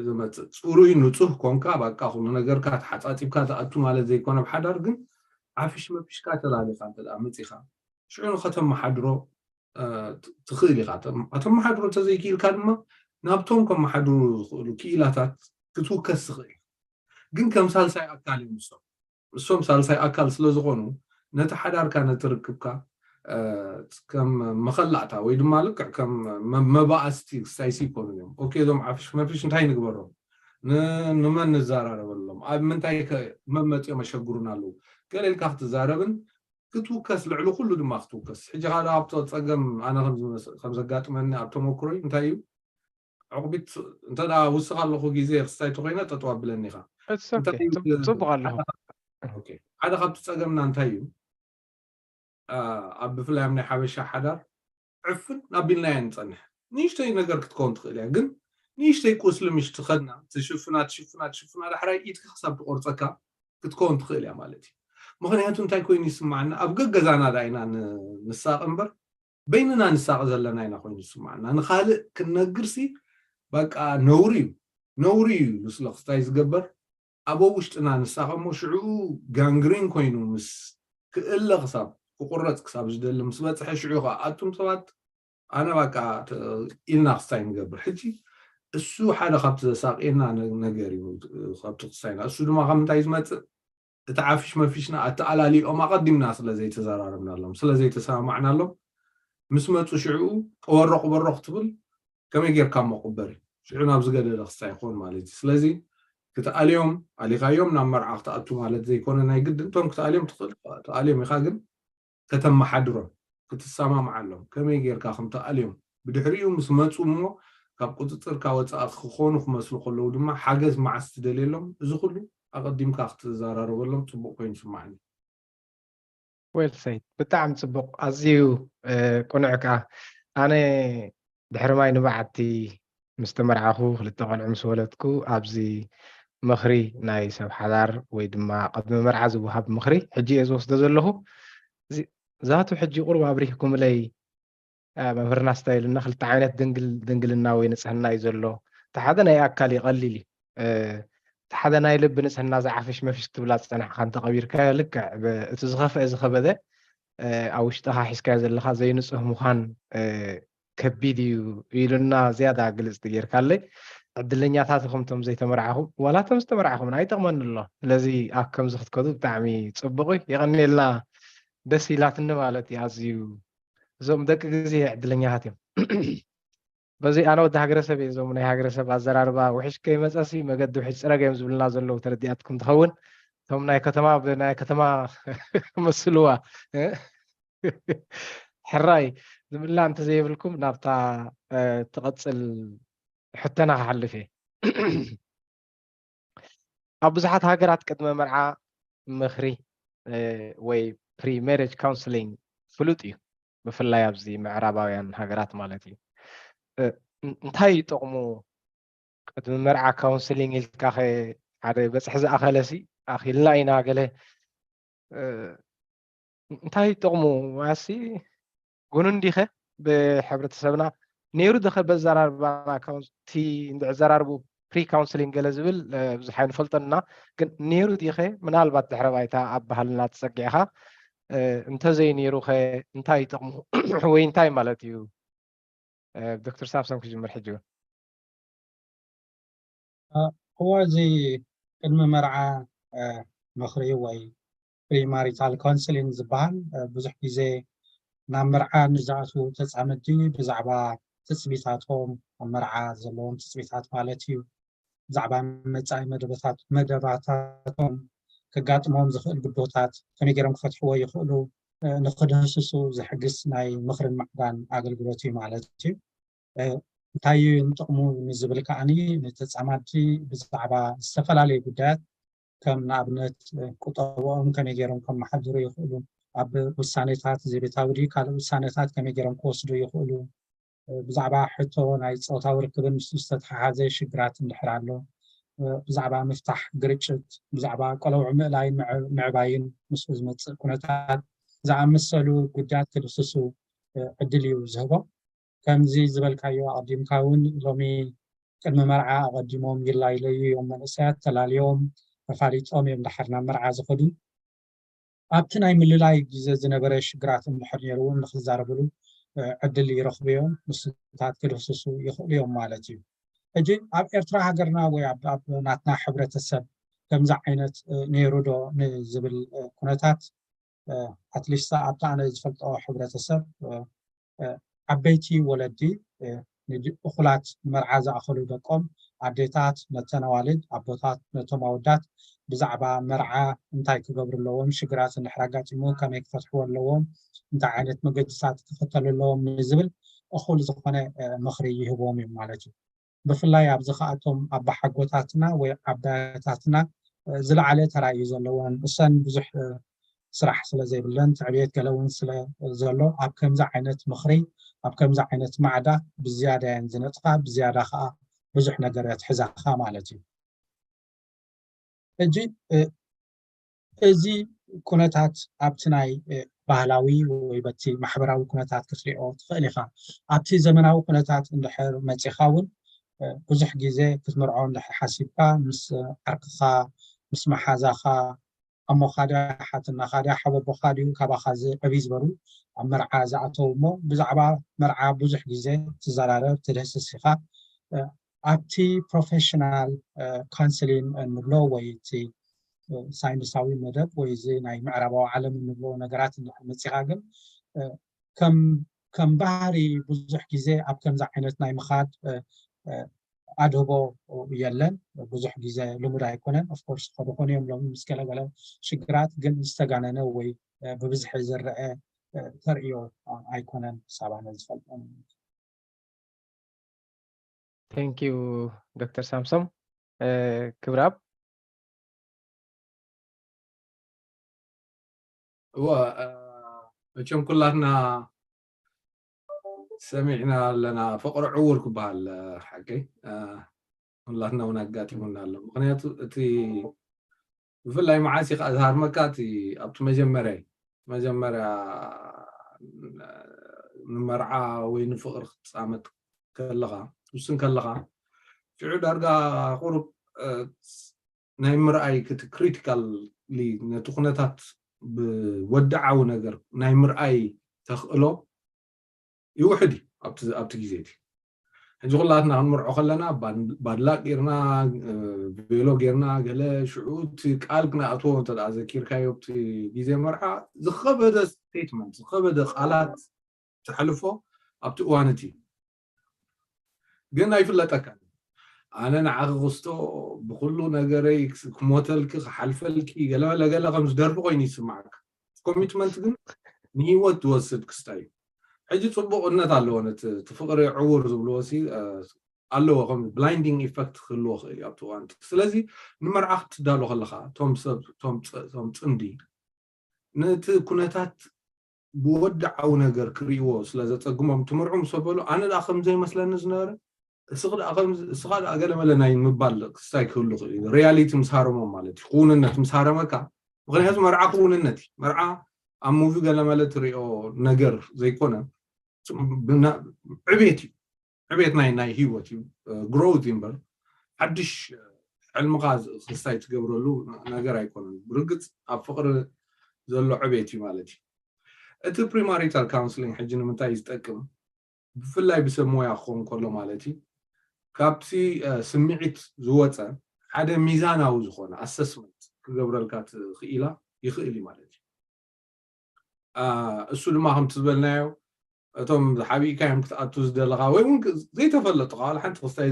ዘመጽእ ጽሩይ ንጹህ ኮንካ በቃ ሁሉ ነገር ካትሓጻጺብካ ተኣቱ ማለት ዘይኮነ ብሓዳር ግን ዓፍሽ መፍሽካ ተላሊኻ እንተ ኣመጺኻ ሽዑ ከተማ ሓድሮ ትኽእል ኢኻ ከተማ ሓድሮ ተዘይኪልካ ድማ ናብቶም ከመሓድሩ ዝኽእሉ ክኢላታት ክትውከስ ትኽእል ግን ከም ሳልሳይ ኣካል እዮም እሶም ሳልሳይ ኣካል ስለ ዝኾኑ ነቲ ሓዳርካ ነቲ ርክብካ كم مخلعتها ويد مالك كم ما بأستي سايسي كونهم أوكي دوم عفش ما فيش نتاي نقبرهم نمن نزارة والله من تاي ما متى ما شجرنا له قال لك أخت زاربن كتوكس العلو كله دم أختوكس حجة هذا عبطة تقم أنا خمس قات من عبطة مكروي نتايو عقبت انت دا وسخ الله خو جزير ستاي تغينا تطوع بلنيخا صبغ الله اوكي هذا خبط تقمنا نتايو أب فلان من حبشة حدار عفن نبينا ينصنح نيشتي نقدر تكون تخيل جن نيشتي كوسلم مش تخدنا تشوفنا على حرائق حسب قرصك تكون تخيل يا مالتي مخنياتهم تايكوين يسمعنا أبقى جزانا داينا نساق أمبر بيننا نساق زلنا هنا خوين يسمعنا نخالق كنا قرسي بقى نوري لسلخ ستايز جبر أبو وشتنا نساق مشعو جانجرين كوينو مس كإلا غصاب وقررت كسب جدل مسبات حشعوها أتم صوت أنا بقى إلنا خستين قبل حجي السو حدا خبط ساق إلنا نجاري خبط خستين السو دم غم تايز ما تعافش ما فيشنا أتعالى لي أو ما قدمنا صلا زي تزارار من الله صلا زي تسامعنا لهم مسمات وشعو ورق تبل كم يجير كم مقبري شعونا بزقد خستين خون مالتي سلازي كتاليوم عليك يوم نمر عقد أتم على زي كوننا نايقد توم كتاليوم تدخل تاليوم يخاجن كتم حدرو كتسامع معلم كم يجير كاخمت اليوم بدحريهم مسماتو مو كاب قطر كاوت خون وخمسلو كله دما حاجز مع استدليلهم زخلو اقدم كاخت زارار ولهم تبو كوين سمعني ويل سيد بتعم تبق ازيو قنعك انا دحرماي نبعتي مستمر عخو لتقن عمس ولدكو ابزي مخري ناي سب حدار ويدما قدم مرعز وهاب مخري حجي ازوس دزلهو ذاتو حجي قرب أبريكم لي مفرنا ستايل النخل تعينت دنقل الناوي نسحنا يزلو تحدنا يأكل يقللي تحدنا يلب نسحنا زعفش ما فيش تبلات أنا خانت قبير كالك تزخف إذا خبذة أو اشتها حس كذا اللي خا زي نسه مخان كبيدي ويلنا زيادة جلس تغير كالي الدنيا تاتهم تم زي تمرعهم ولا تمستمرعهم أي تغمن الله الذي أكم زخت كذب تعمي تصبغي يغني لنا دس يلاتنا مالتي عزيو زوم دك زي عدلنياتهم بزي أنا وده هجرسة بيزوم من هجرسة بعزر أربعة وحش كي مسأسي ما قد وحش سرقة يمزب لنا زلوا تردياتكم تخون ثم ناي كتما مسلوة حراي زملا أنت زي بالكم نابتا تقصل حتنا حلفه ኣብ ብዙሓት ሃገራት ቅድመ መርዓ ምኽሪ ወይ ፕሪ ሜሬጅ ካውንስሊንግ ፍሉጥ እዩ ብፍላይ ኣብዚ ምዕራባውያን ሃገራት ማለት እዩ እንታይ ጥቕሙ ቅድሚ መርዓ ካውንስሊንግ ኢልካ ኸ ሓደ በፅሒ ዝኣኸለሲ ኣኺልና ኢና ገለ እንታይ ጥቕሙ ዋሲ ጉኑን ዲኸ ብሕብረተሰብና ነይሩ ድኸ በዘራርባና ካውንቲ እንድዕዘራርቡ ፕሪ ካውንስሊንግ ገለ ዝብል ብዙሕ ኣይንፈልጦና ግን ነይሩ ዲኸ ምናልባት ድሕረ ባይታ ኣብ ባህልና ተፀጊዕኻ እንተዘይ ነይሩ ኸ እንታይ ጥቕሙ ወይ እንታይ ማለት እዩ ዶክተር ሳምሶን ክጅምር ሕጂ هو زي ቅድሚ መርዓ ምኽሪ ወይ ፕሪማሪታል ካውንስሊንግ ዝበሃል ብዙሕ ግዜ ናብ መርዓ ንዝኣትዉ ተፃመድቲ ብዛዕባ ትፅቢታቶም ኣብ መርዓ ዘለዎም ትፅቢታት ማለት እዩ ብዛዕባ መፃኢ መደባታቶም ከጋጥሞም ዝኽእል ግዶታት ከመይ ገይሮም ክፈትሕዎ ይኽእሉ ንክድህስሱ ዝሕግዝ ናይ ምኽርን ማዕዳን ኣገልግሎት እዩ ማለት እዩ እንታይ ጥቕሙ ንዝብል ከዓኒ ንተፃማድቲ ብዛዕባ ዝተፈላለዩ ጉዳያት ከም ንኣብነት ቁጠብኦም ከመይ ገይሮም ከመሓድሩ ይኽእሉ ኣብ ውሳኔታት ዘይቤታዊ ድዩ ካልእ ውሳኔታት ከመይ ገይሮም ክወስዱ ይኽእሉ ብዛዕባ ሕቶ ናይ ፆታዊ ርክብን ምስ ዝተተሓሓዘ ሽግራት እንድሕር ኣሎ ብዛዕባ ምፍታሕ ግርጭት ብዛዕባ ቆልዑ ምእላይን ምዕባይን ምስኡ ዝመፅእ ኩነታት ዝኣመሰሉ ጉዳያት ክድስሱ ዕድል እዩ ዝህቦ ከምዚ ዝበልካዮ ኣቐዲምካ እውን ሎሚ ቅድሚ መርዓ ኣቐዲሞም ይላይለዩ እዮም መንእሰያት ተላልዮም ተፋሊጦም እዮም ድሓር ናብ መርዓ ዝኸዱ ኣብቲ ናይ ምልላይ ግዜ ዝነበረ ሽግራት እንድሕር ነይሩዎም ንክዛረብሉ ዕድል ይረኽቡ እዮም ምስታት ክድህስሱ ይኽእሉ እዮም ማለት እዩ ሕጂ ኣብ ኤርትራ ሃገርና ወይ ኣብ ናትና ሕብረተሰብ ከምዚ ዓይነት ነይሩ ዶ ንዝብል ኩነታት ኣትሊስት ኣብቲ ኣነ ዝፈልጦ ሕብረተሰብ ዓበይቲ ወለዲ እኹላት መርዓ ዝኣኸሉ ደቆም ኣዴታት ነተን ኣዋልድ ኣቦታት ነቶም ኣወዳት ብዛዕባ መርዓ እንታይ ክገብሩ ኣለዎም ሽግራት እንድሕር ኣጋጢሙ ከመይ ክፈትሕዎ ኣለዎም እንታይ ዓይነት መገድታት ክኽተሉ ኣለዎም ንዝብል እኹል ዝኾነ ምኽሪ ይህቦም እዮም ማለት እዩ ብፍላይ ኣብዚ ከኣቶም ኣባ ሓጎታትና ወይ ኣባያታትና ዝለዓለ ተራ እዩ ዘለዎን እሰን ብዙሕ ስራሕ ስለ ዘይብለን ትዕብየት ገለ እውን ስለ ዘሎ ኣብ ከምዚ ዓይነት ምኽሪ ኣብ ከምዚ ዓይነት ማዕዳ ብዝያዳ እየን ዝነጥፋ ብዝያዳ ከዓ ብዙሕ ነገር ትሕዛኻ ማለት እዩ ሕጂ እዚ ኩነታት ኣብቲ ናይ ባህላዊ ወይ በቲ ማሕበራዊ ኩነታት ክትሪኦ ትኽእል ኢኻ ኣብቲ ዘመናዊ ኩነታት እንድሕር መፂኻ እውን ብዙሕ ግዜ ክትመርዖ እንድሕር ሓሲብካ ምስ ዓርክኻ ምስ መሓዛኻ እሞ ካድያ ሓትናኻ ድያ ሓበቦኻ ድዩ ካባኻ ዕብይ ዝበሉ ኣብ መርዓ ዝኣተው እሞ ብዛዕባ መርዓ ብዙሕ ግዜ ትዘራረብ ትድህስስ ኢኻ ኣብቲ ፕሮፌሽናል ካውንስሊንግ እንብሎ ወይ እቲ ሳይንሳዊ መደብ ወይ እዚ ናይ ምዕራባዊ ዓለም እንብሎ ነገራት እንድሕር መፂኻ ግን ከም ባህሪ ብዙሕ ግዜ ኣብ ከምዚ ዓይነት ናይ ምኻድ ኣድህቦ የለን ብዙሕ ግዜ ልሙድ ኣይኮነን ኦፍኮርስ ከድኾኑ እዮም ሎሚ ምስ ገለገለ ሽግራት ግን ዝተጋነነ ወይ ብብዝሒ ዝረአ ተርእዮ ኣይኮነን ክሳብ ኣነ ዝፈልጦ ቴንክ ዩ ዶክተር ሳምሶም ክብራብ መቸም ኩላትና ሰሚዕና ኣለና ፍቅሪ ዕውር ክበሃል ሓቂ ኩላትና እውን ኣጋጢሙና ኣሎ ምክንያቱ እቲ ብፍላይ መዓስ ኢኻ ዝሃርመካ እቲ ኣብቲ መጀመርያ ንመርዓ ወይ ንፍቅሪ ክትፃመት ከለኻ ውስን ከለኻ ሽዑ ዳርጋ ቁሩብ ናይ ምርኣይ ክቲ ክሪቲካሊ ነቲ ኩነታት ብወዳዓዊ ነገር ናይ ምርኣይ ተኽእሎ ይውሕድ ኣብቲ ግዜ እቲ ሕጂ ኩላትና ክንምርዖ ከለና ባድላቅ ጌርና ቬሎ ጌርና ገለ ሽዑ እቲ ቃል ክነኣትዎ እንተደኣ ዘኪርካዮ ኣብቲ ግዜ መርዓ ዝኸበደ ስቴትመንት ዝኸበደ ቃላት ተሕልፎ ኣብቲ እዋን እቲ ግን ኣይፍለጠካን ኣነ ንዓኺ ክስቶ ብኩሉ ነገረይ ክሞተልኪ ክሓልፈልኪ ገለ ከም ዝደርፊ ኮይኑ ይስማዓካ ኮሚትመንት ግን ንሂወት ትወስድ ክስታ እዩ حجي صبقነት ኣለዎ ነቲ ፍቅሪ ዕውር ዝብልዎ ሲ ኣለዎ ከም ብላይንዲንግ ኢፌክት ክህልዎ ክእል እዩ ኣብቲ እዋን ስለዚ ንመርዓ ክትዳሎ ከለካ ቶም ፅምዲ ነቲ ኩነታት ብወድዓዊ ነገር ክርእይዎ ስለዘፀግሞም ትምርዑ ምስ በሉ ኣነ ዳ ከምዘይመስለኒ ዝነበረ እስኻ ዳ ገለ መለ ናይ ምባል ክስታይ ክህሉ ክእል እዩ ሪያሊቲ ምስ ሃረሞም ማለት እዩ ክውንነት ምስ ሃረመካ ምክንያቱ መርዓ ክውንነት እዩ መርዓ ኣብ ሙቪ ገለ መለ ትሪኦ ነገር ዘይኮነ ዕቤት እዩ ዕቤት ናይ ሂወት እዩ ግሮውት እምበር ሓድሽ ዕልምኻ ክስታይ ትገብረሉ ነገር ኣይኮነን ብርግፅ ኣብ ፍቅሪ ዘሎ ዕቤት እዩ ማለት እዩ እቲ ፕሪማሪታል ካውንስሊንግ ሕጂ ንምንታይ ዝጠቅም ብፍላይ ብሰብ ሞያ ክኸውን ከሎ ማለት እዩ ካብቲ ስምዒት ዝወፀ ሓደ ሚዛናዊ ዝኾነ ኣሰስመንት ክገብረልካ ይኽእል እዩ ማለት እዩ እሱ ድማ ከምቲ ዝበልናዮ እቶም ሓቢእካ እዮም ክትኣቱ ዝደለኻ ወይ እውን ዘይተፈለጡ ቃል ሓንቲ ክስታይ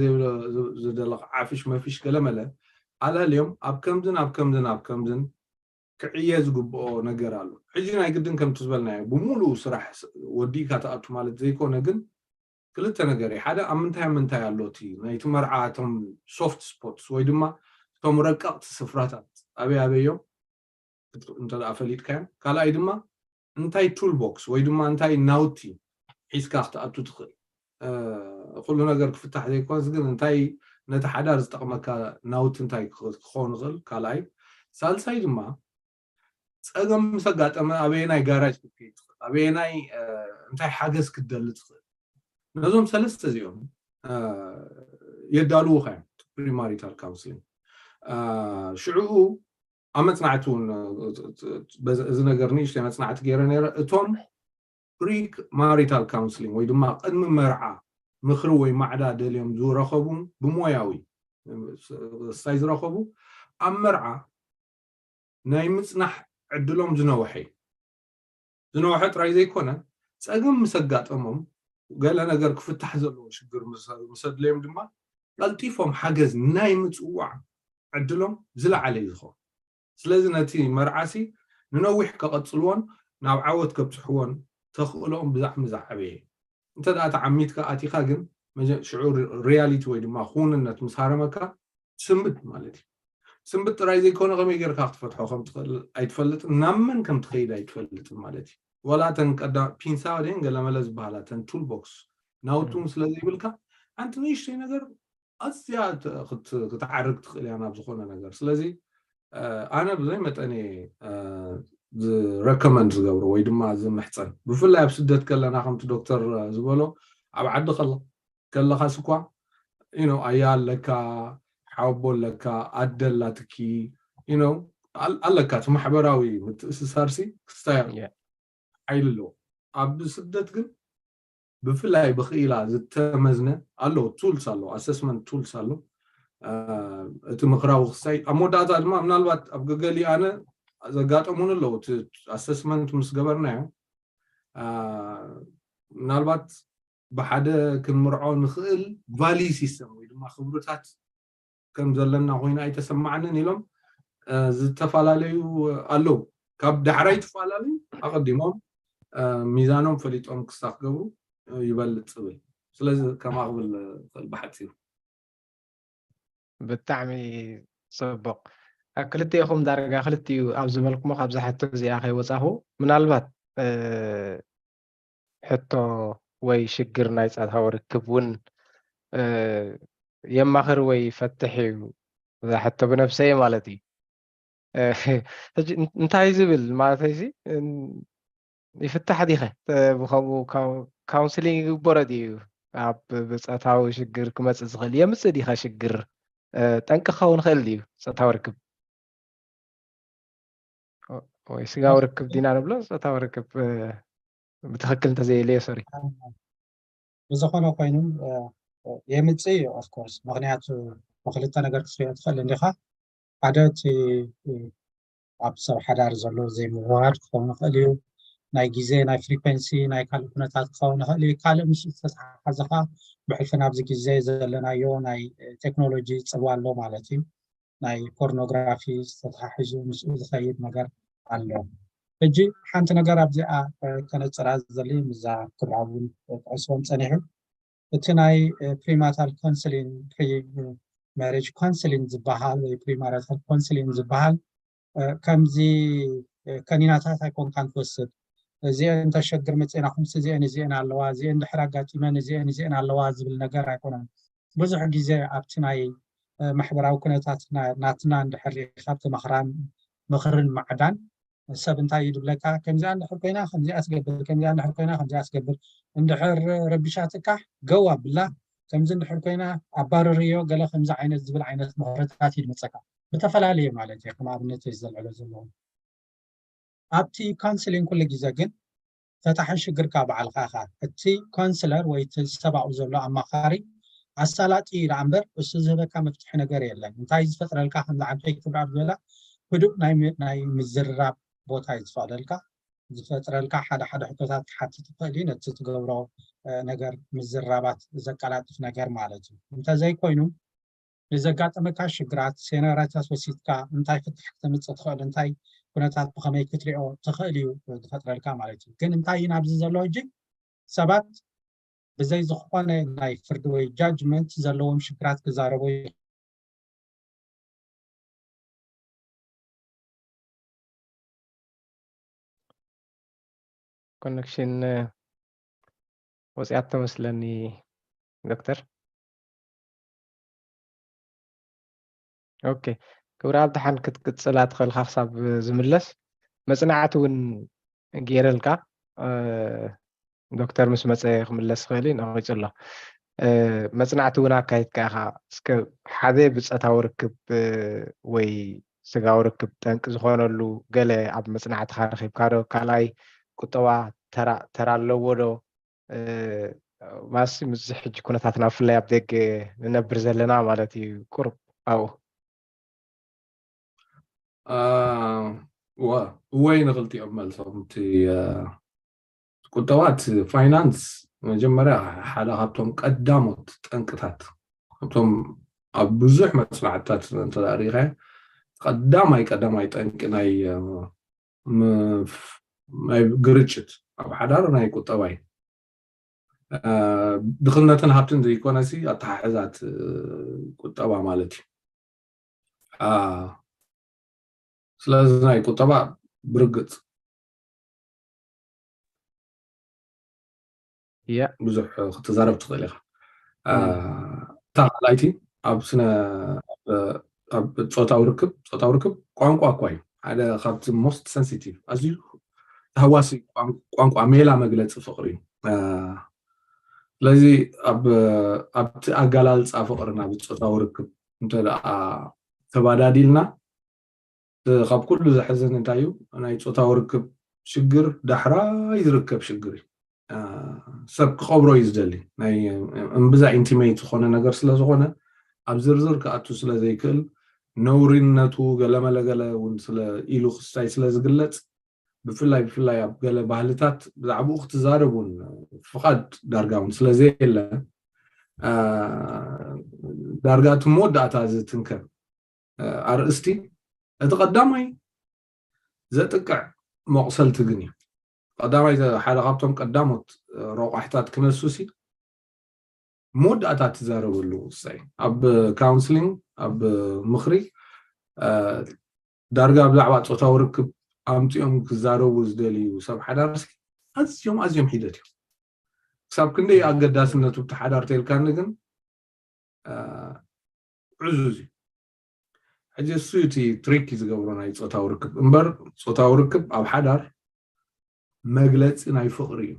ዝደለኻ ዓፍሽ መፊሽ ገለመለ ኣላልዮም ኣብ ከምዝን ክዕየ ዝግብኦ ነገር ኣሎ ሕጂ ናይ ግድን ከምቲ ዝበልናዮ ብሙሉእ ስራሕ ወዲእካ ተኣቱ ማለት ዘይኮነ ግን ክልተ ነገር እዩ ሓደ ኣብ ምንታይ ኣሎቲ ናይቲ መርዓ እቶም ሶፍት ስፖትስ ወይ ድማ እቶም ረቀቕቲ ስፍራታት ኣበዮም እንተደኣ ፈሊጥካዮም ካልኣይ ድማ እንታይ ቱል ቦክስ ወይ ድማ እንታይ ናውቲ ሒዝካ ክትኣቱ ትኽእል ኩሉ ነገር ክፍታሕ ዘይኮንስ ግን እንታይ ነቲ ሓዳር ዝጠቕመካ ናውቲ እንታይ ክኸውን ይኽእል ካልኣይ ሳልሳይ ድማ ፀገም ምስ ኣጋጠመ ኣበየናይ ጋራጅ ክትከይድ ትኽእል ኣበየናይ እንታይ ሓገዝ ክትደሊ ትኽእል ነዞም ሰለስተ እዚኦም የዳልውካ እዮም ፕሪማሪታል ካውንስሊንግ ሽዑኡ ኣብ መፅናዕቲ እውን እዚ ነገር ንእሽተይ መፅናዕቲ ገይረ ነይረ እቶም ፕሪ ማሪታል ካውንስሊንግ ወይ ድማ ቅድሚ መርዓ ምክሪ ወይ ማዕዳ ደልዮም ዝረኸቡ ብሞያዊ ስታይ ዝረኸቡ ኣብ መርዓ ናይ ምፅናሕ ዕድሎም ዝነውሐ ጥራይ ዘይኮነ ፀገም ምስ ኣጋጠሞም ገለ ነገር ክፍታሕ ዘለዎ ሽግር ምስ ኣድልዮም ድማ ቀልጢፎም ሓገዝ ናይ ምፅዋዕ ዕድሎም ዝለዓለ እዩ ዝኸውን ስለዚ ነቲ መርዓሲ ንነዊሕ ከቐፅልዎን ናብ ዓወት ከብፅሕዎን ተኽእሎም ብዛዕሚ ዝዓበየ እንተደኣ ተዓሚትካ ኣቲኻ ግን ሽዑር ሪያሊቲ ወይ ድማ ኩንነት ምስ ሃረመካ ትስምት ማለት እዩ ስምብት ጥራይ ዘይኮነ ከመይ ጌርካ ክትፈትሖ ከም ትኽእል ኣይትፈልጥን ናብ መን ከም ትኸይድ ኣይትፈልጥን ማለት እዩ ወላ ተን ቀዳ ፒንሳ ደን ገለመለ ዝበሃላ ተን ቱል ቦክስ ናውቱን ስለዘይብልካ ሓንቲ ንእሽተይ ነገር ኣዝያ ክትዓርግ ትኽእል እያ ናብ ዝኾነ ነገር ስለዚ ኣነ ብዘይ መጠነ ዝረከመንድ ዝገብሮ ወይ ድማ ዝምሕፀን ብፍላይ ኣብ ስደት ከለና ከምቲ ዶክተር ዝበሎ ኣብ ዓዲ ከለካ ስኳ ኣያ ኣለካ ሓቦ ኣለካ ኣደላትኪ ኣለካ እቲ ማሕበራዊ ምትእስሳርሲ ክስታይ ሓይሊ ኣለዎ ኣብ ስደት ግን ብፍላይ ብኽኢላ ዝተመዝነ ኣለዎ ቱልስ ኣሎ ኣሰስመንት ቱልስ ኣሎ እቲ ምክራዊ ክስታይ ኣብ መወዳእታ ድማ ምናልባት ኣብ ገገሊ ኣነ ዘጋጠሙን ኣለዉ እቲ ኣሰስመንት ምስ ገበርናዮ ምናልባት ብሓደ ክንምርዖ ንኽእል ቫሊ ሲስተም ወይ ድማ ክብርታት ከም ዘለና ኮይኑ ኣይተሰማዕንን ኢሎም ዝተፈላለዩ ኣለዉ ካብ ዳሕራይ ተፈላለዩ ኣቐዲሞም ሚዛኖም ፈሊጦም ክስታ ክገብሩ ይበልጥ ዝብል ስለዚ ከማ ክብል ክእል ብሓፂሩ ብጣዕሚ ፅቡቅ ክልቲኢኹም ዳርጋ ክልቲኡ ኣብ ዝበልኩሞ ካብዚ ሕቶ እዚኣ ከይወፃኹ ምናልባት ሕቶ ወይ ሽግር ናይ ፆታዊ ርክብ እውን የማኽር ወይ ፈትሕ እዩ እዛ ሕቶ ብነፍሰይ ማለት እዩ እንታይ ዝብል ማለት እዚ ይፍታሕ ዲኸ ብከምኡ ካውንስሊንግ ይግበሮ ድዩ ኣብ ፆታዊ ሽግር ክመፅእ ዝኽእል የምፅእ ዲኸ ሽግር ጠንቂ ክኸውን ክእል ድዩ ፆታዊ ርክብ ወይ ስጋዊ ርክብ ዲና ንብሎ ፆታዊ ርክብ ብትክክል እንተዘየለየ ሶሪ ብዝኾነ ኮይኑ የምፅእ እዩ ኦፍኮርስ ምክንያቱ ብክልተ ነገር ክትሪኦ ትኽእል እንዲኻ ሓደ እቲ ኣብ ሰብ ሓዳር ዘሎ ዘይምውህሃድ ክኸውን ይኽእል እዩ ናይ ግዜ ናይ ፍሪኩንሲ ናይ ካልእ ኩነታት ክኸውን ይኽእል እዩ ካልእ ምስኡ ዝተተሓሓዘኻ ብሕልፍን ኣብዚ ግዜ ዘለናዮ ናይ ቴክኖሎጂ ፅልዋ ኣሎ ማለት እዩ ናይ ፖርኖግራፊ ዝተተሓሒዙ ምስኡ ዝኸይድ ነገር ኣሎ እጂ ሓንቲ ነገር ኣብዚኣ ከነፅራ ዘሊ ምዛ ክብዓውን ዕስቦም ፀኒሑ እቲ ናይ ፕሪማታል ካውንስሊንግ ፕሪ ማሬጅ ካውንስሊንግ ዝበሃል ወይ ፕሪማሪታል ካውንስሊንግ ዝበሃል ከምዚ ከኒናታት ኣይኮንካን ትወስድ እዚአን ተሸግር መፅናኹም እዚአን ኣለዋ እዚአን ድሕር ኣጋጢመን እዚአን ኣለዋ ዝብል ነገር ኣይኮነን ብዙሕ ግዜ ኣብቲ ናይ ማሕበራዊ ኩነታት ናትና እንድሕር ካብቲ ምኽርን ማዕዳን ሰብ እንታይ ይድብለካ ከምዚኣ እንድሕር ኮይና ከምዚኣ ኣስገብር ከምዚኣ እንድሕር ኮይና ከምዚኣ ኣስገብር እንድሕር ረቢሻትካ ገው ኣቢላ ከምዚ እንድሕር ኮይና ኣባርርዮ ገለ ከምዚ ዓይነት ዝብል ዓይነት ምኽርታት ይድመፀካ ብተፈላለየ ማለት እዩ ከም ኣብነት ዘልዕሎ ዘለዎ ኣብቲ ካውንስሊንግ ኩሉ ግዜ ግን ፈታሒ ሽግርካ ባዕልካ ኢኻ እቲ ካውንስለር ወይ እቲ ዝተባኡ ዘሎ ኣማኻሪ ኣሳላጢ ኢላ እምበር እሱ ዝህበካ መፍትሒ ነገር የለን እንታይ ዝፈጥረልካ ከምዚ ዓበይ ክብራ ዝበላ ህዱእ ናይ ምዝርራብ ቦታ እዩ ዝፈቅደልካ ዝፈጥረልካ ሓደ ሕቶታት ክሓትት ይኽእል እዩ ነቲ ትገብሮ ነገር ምዝራባት ዘቀላጥፍ ነገር ማለት እዩ እንተዘይኮይኑ ንዘጋጠመካ ሽግራት ሴናርያታት ወሲድካ እንታይ ፍትሕ ክተምፅእ ትኽእል እንታይ ኩነታት ብኸመይ ክትሪኦ ትኽእል እዩ ዝፈጥረልካ ማለት እዩ ግን እንታይ እዩ ናብዚ ዘሎ ሕጂ ሰባት ብዘይ ዝኾነ ናይ ፍርዲ ወይ ጃጅመንት ዘለዎም ሽግራት ክዛረቡ ኮኔክሽን ወፅያት ተመስለኒ ዶክተር ኦኬ ክብራ ኣብድሓን ክትቅፅላ ትኽእልካ ክሳብ ዝምለስ መፅናዕቲ እውን ገይረልካ ዶክተር ምስ መፀ ክምለስ ክእል ነቒፁ ኣሎ መፅናዕቲ እውን ኣካይድካ ኢኻ እስከ ሓደ ብፀታዊ ርክብ ወይ ስጋዊ ርክብ ጠንቂ ዝኾነሉ ገለ ኣብ መፅናዕትካ ረኺብካ ዶ ካልኣይ ቁጠባ ተራ ኣለዎ ዶ ማሲ ምስ ሕጂ ኩነታትና ብፍላይ ኣብ ደገ ንነብር ዘለና ማለት እዩ ቁርብ ኣብኡ ወይ ንኽልቲኦም መልሶም እቲ ቁጠባት ፋይናንስ መጀመርያ ሓደ ካብቶም ቀዳሞት ጠንቅታት ካብቶም ኣብ ብዙሕ መፅናዕትታት እንተዳሪኸ ቀዳማይ ጠንቂ ናይ ግርጭት ኣብ ሓዳር ናይ ቁጠባ እዩ ድኽነትን ሃብትን ዘይኮነሲ ኣተሓሕዛት ቁጠባ ማለት እዩ ስለዚ ናይ ቁጠባ ብርግፅ ብዙሕ ክትዛረብ ትኽእል ኢኻ እታ ካልኣይቲ ኣብ ስነ ኣብ ፆታዊ ርክብ ቋንቋ እኳ እዩ ሓደ ካብቲ ሞስት ሰንሲቲቭ ኣዝዩ ተሃዋሲ ቋንቋ ሜላ መግለፂ ፍቕሪ እዩ ስለዚ ኣብቲ ኣገላልፃ ፍቕርና ብፆታዊ ርክብ እንተደኣ ተባዳዲልና ካብ ኩሉ ዘሕዝን እንታይ እዩ ናይ ፆታዊ ርክብ ሽግር ዳሕራይ ዝርከብ ሽግር እዩ ሰብ ክቐብሮ እዩ ዝደሊ ናይ እምብዛ ኢንቲሜት ዝኾነ ነገር ስለ ዝኾነ ኣብ ዝርዝር ክኣቱ ስለ ዘይክእል ነውሪነቱ ገለመለገለ እውን ስለ ኢሉ ክስታይ ስለ ዝግለፅ ብፍላይ ኣብ ገለ ባህልታት ብዛዕባኡ ክትዛረቡን ፍቓድ ዳርጋ እውን ስለዘየለ ዳርጋ እቲ መወዳእታ ዝትንከብ ኣርእስቲ እቲ ቀዳማይ ዘጥቅዕ መቑሰልቲ ግን እዩ ቀዳማይ ሓደ ካብቶም ቀዳሞት ረቋሕታት ክነሱሲ መወዳእታ ትዛረበሉ ውሳይ ኣብ ካውንስሊንግ ኣብ ምኽሪ ዳርጋ ብዛዕባ ፆታዊ ርክብ ኣምፂኦም ክዛረቡ ዝደልዩ ሰብ ሓዳርሲ ኣዝዮም ሒደት እዩ ክሳብ ክንደይ ኣገዳስነቱ ብቲ ሓዳር ተይልካኒ ግን ዕዙዝ እዩ ሕጂ እሱ እቲ ትሪክ ዝገብሮ ናይ ፆታዊ ርክብ እምበር ፆታዊ ርክብ ኣብ ሓዳር መግለፂ ናይ ፍቕሪ እዩ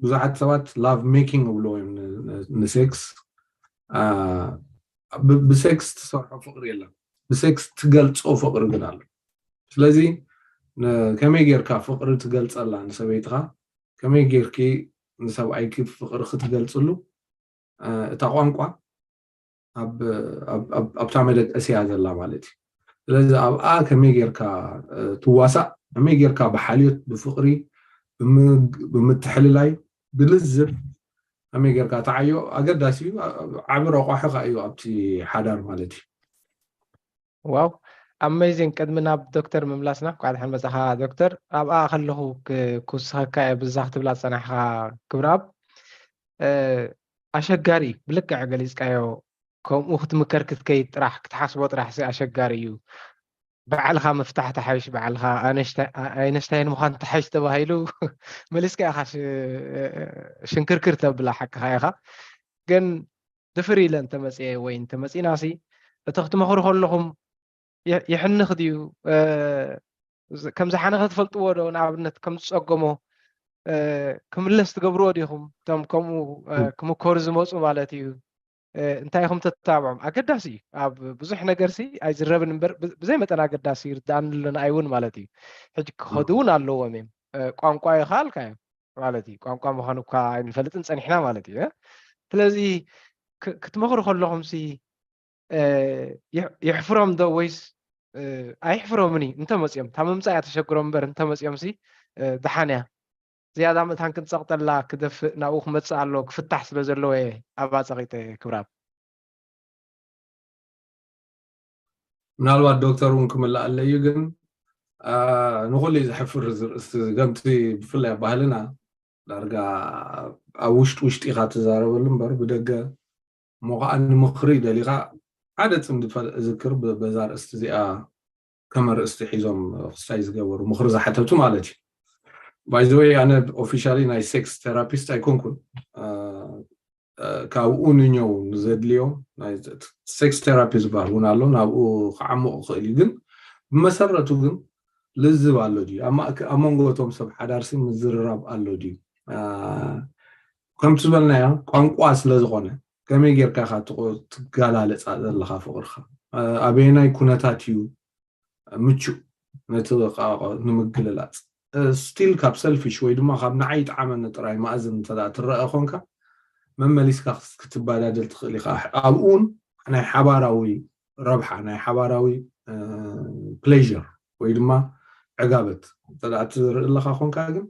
ብዙሓት ሰባት ላቭ ሜኪንግ ብሎ እዮም ንሴክስ ብሴክስ ትሰርሖ ፍቕሪ የለን ብሴክስ ትገልፆ ፍቕሪ ግን ኣሎ ስለዚ ከመይ ጌርካ ፍቕሪ ትገልፀላ ንሰበይትካ ከመይ ጌርኪ ንሰብኣይኪ ፍቕሪ ክትገልፅሉ እታ ቋንቋ ኣብታ መደቀሲያ ዘላ ማለት እዩ ስለዚ ኣብኣ ከመይ ጌርካ ትዋሳእ ከመይ ጌርካ ብሓልዮት ብፍቕሪ ብምትሕልላይ ብልዝብ ከመይ ጌርካ ተዓዮ ኣገዳሲ እዩ ዓቢ ረቋሒ ኸ እዩ ኣብቲ ሓዳር ማለት እዩ ዋው amazing قدمنا بدكتور مملاسنا قاعد حن مسخا دكتور ابا خلهو كوسخا بزاخ تبلا صنحها كبراب أشجاري بلك عقليس كايو كم أخت مكركت كيت راح كتحسبوا راح سي أشجاريو بعلها مفتاح تحيش بعلها أينشتاين مخان تحيش تبهيلو مليس كي أخاش شنكركر تبلا حق هايها جن دفري لن تمسي وين تمسي ناسي تخت مخور خلهم يحن خديو كم زحنا تفلطوا ودو نعبنت كم تصقموا كملس تقبروا ديهم تم كم كورز موصو مالتيو እንታይ ኢኹም ተተባብዑ ኣገዳሲ ኣብ ብዙሕ ነገር ሲ ኣይዝረብን እምበር ብዘይ መጠን ኣገዳሲ ይርዳእንልን ኣይውን ማለት እዩ ሕጂ ክኸዱ እውን ኣለዎም እዮም ቋንቋ ይኸኣልካዮ ማለት እዩ ቋንቋ ምዃኑ እኳ ኣይንፈልጥን ፀኒሕና ማለት እዩ ስለዚ ክትመኽሩ ከለኹም ሲ ይሕፍሮም ዶ ወይስ ኣይሕፍሮምን እዩ እንተመፅኦም እታ ምምፃእ እያ ተሸግሮም እምበር እንተመፅኦም ሲ ድሓንያ زيادة متان كنت سقط الله كدف ناوخ متسألو كفتح سلو زلو أبا سقيت كبراب ምናልባት ዶክተር እውን ክምላእ ኣለዩ ግን ንኹሉ ዝሕፍር ገምቲ ብፍላይ ባህልና ዳርጋ ኣብ ውሽጢ ኢኻ ትዛረበሉ እምበር ብደገ ሞኸዓ ንምኽሪ ደሊኻ ሓደ ፅምዲ ዝክር በዛ ርእስቲ እዚኣ ከመ ርእስቲ ሒዞም ክስታይ ዝገበሩ ምኽሪ ዝሓተቱ ማለት እዩ By the way, I'm officially a sex therapist. I concur. Ka uninyo zedlio, sex therapist bar unalo na u khamo khaligen. مسرته ግን لزب አለዲ አመንጎቶም ሰብ ሓዳርሲ ምዝርራብ አለዲ ከምቲ ዝበልናዮ ቋንቋ ስለ ዝኾነ ከመይ ጌርካ ትጋላለፃ ዘለኻ ፍቅርካ ኣበየናይ ኩነታት እዩ ምቹእ ነቲ ንምግልላፅ ستيل كاب سلفيش ويدما خاب نعيد عمل نتراي ما أزم ترى أخونك ممليس كاس كتبادل تخلي خاح أبون أنا حباراوي ربح أنا حباراوي بليجر ويدما عقابت تدعت الله خاخون كاجن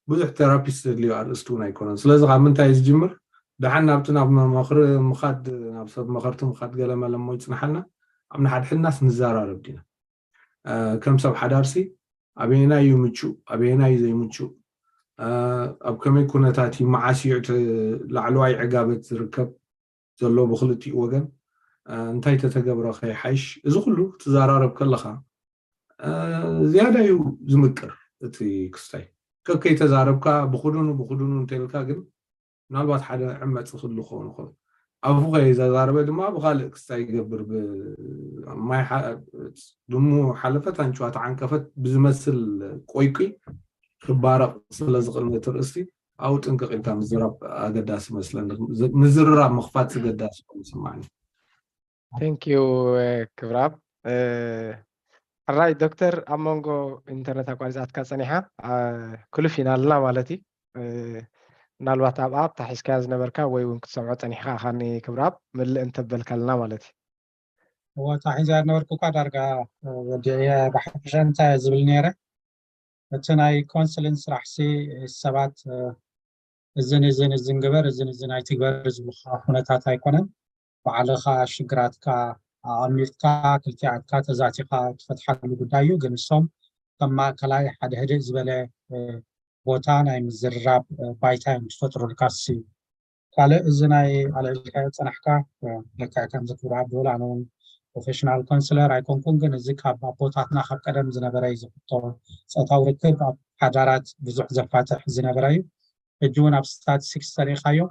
بزح ثيرابيست اللي أرستونا يكونن سلازم عم نتايز جمر دحنا بتنا بمخر مخاد نبصد مخرت مخاد قال ما لما يتنحلنا عم نحد حناس نزارة ربنا كم سب حدارسي أبينا يمشوا أبينا يمشوا أب كم يكون تاتي معاشيع لعلواي عقابة ركب زلوا بخلتي وجن انتي تتجبر خي حيش زغلو تزارب كلها زيادة يزمكر تي كستاي كي تزارب كا بخدون تلكا جن نالبات حدا عمة تخلو خون أبغى إذا زارب ما بخالك كستاي جبر ما دمو حلفت عن شوات عن كفت بزمثل قويقي خبارة سلازق المترسي أو تنقل إنت مزراب أقداس مثلا مزراب مخفات أقداس سمعني. Thank you كبراب. الرأي دكتور أمونغو إنترنت أقوالزات كاسانيها كل فينال لا مالتي نالوات أب تحس كاز نبركا ويمكن سمعت أني خاني كبراب من اللي أنت بالكلنا مالتي. هو تحيز نوركو كادرجا ودي بحبشان تزبل نيرة تناي كونسلنس راح سي السبات الزن جبر الزن أي تجبر زبخا هنا تاتا يكونن وعلى خا شجرات كا عميركا كلتيات كا تزاتي كا تفتح له بدايو جنسهم كما كلاي حد هدي زبلة بوتان أي مزراب بايتايم تفتر الكاسي قال الزناي على الحياة نحكا لك كم ذكر عبد الله عنون بروفيشنال كونسلر أيكون كونجن الذكر بوتاتنا خب كلام زنبراي زبطة ستاوركب حجارات بزح زفاتح زنبراي الجون أبستات 6 تاريخيو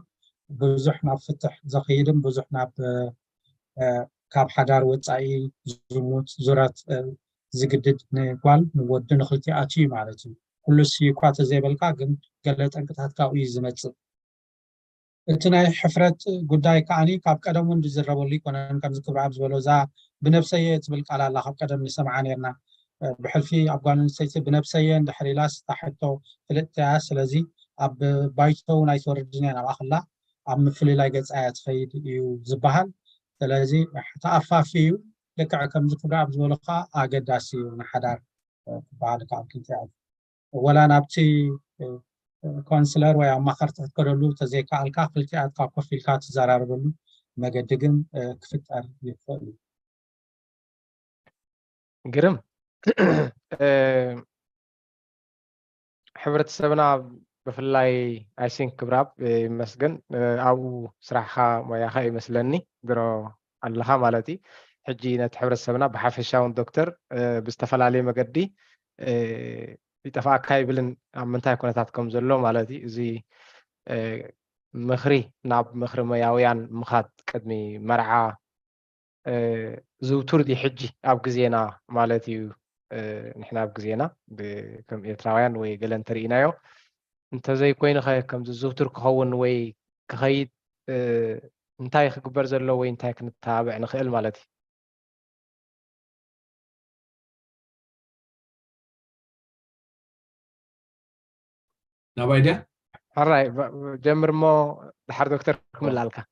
بزحنا فتح زخيدم بزحنا كاب حجار وتعي زموت زرات زجدد نقال نود نخلتي أشي معلتي كل شيء قات زي بالكاجن قالت أنك تهتكاوي زمت تناي حفرت قداي كاني كاب قدم وند زربوا لي كونن كم ذكر عبد بلوزا بنفسيه تبلك على الله قدم نسمعانينا بحلفي افغان سيت بنفسيه دحريلاس تحتو فلتها سلازي اب بايتو ناي توردني انا باخلا اب مفلي لاي ገጽ አያት ፈይድ እዩ ዝባሃል ስለዚ ተኣፋፊዩ ልክዕ ከም ذكر عبد بلوخا ኣገዳሲ ንሓዳር ባዓል ካብ ክንቲያ ወላ ናብቲ كونسلر ويا ما خرت تكرلو تزيكا الكا خلتي اتكا كوفيلكا تزاراربلو مجدغن كفتر يفعل جرم ሕብረተሰብና بفلاي عايشين كبراب مسجن أو صراحة ما يا خي مثلني درو الله مالتي حجي نت ሕብረተሰብنا بحافشاون دكتور بستفعل عليه مجدي يتفاعل كاي بلن عمنتها كونتاتكم زلوا مالتي زي مخري ناب مخري مياويان مخات قدمي مرعى زوتور دي حجي أب جزينا مالتي نحنا أب جزينا بكم إيرتراويان ويقلن ترينايو انت زي كوين خاي كم زوتور كهون وي كخيد انتاي خكبر زلو وي انتاي كنتابع نخيل مالتي نبايدة هراي جمر مو دحر دكتور كمل لالك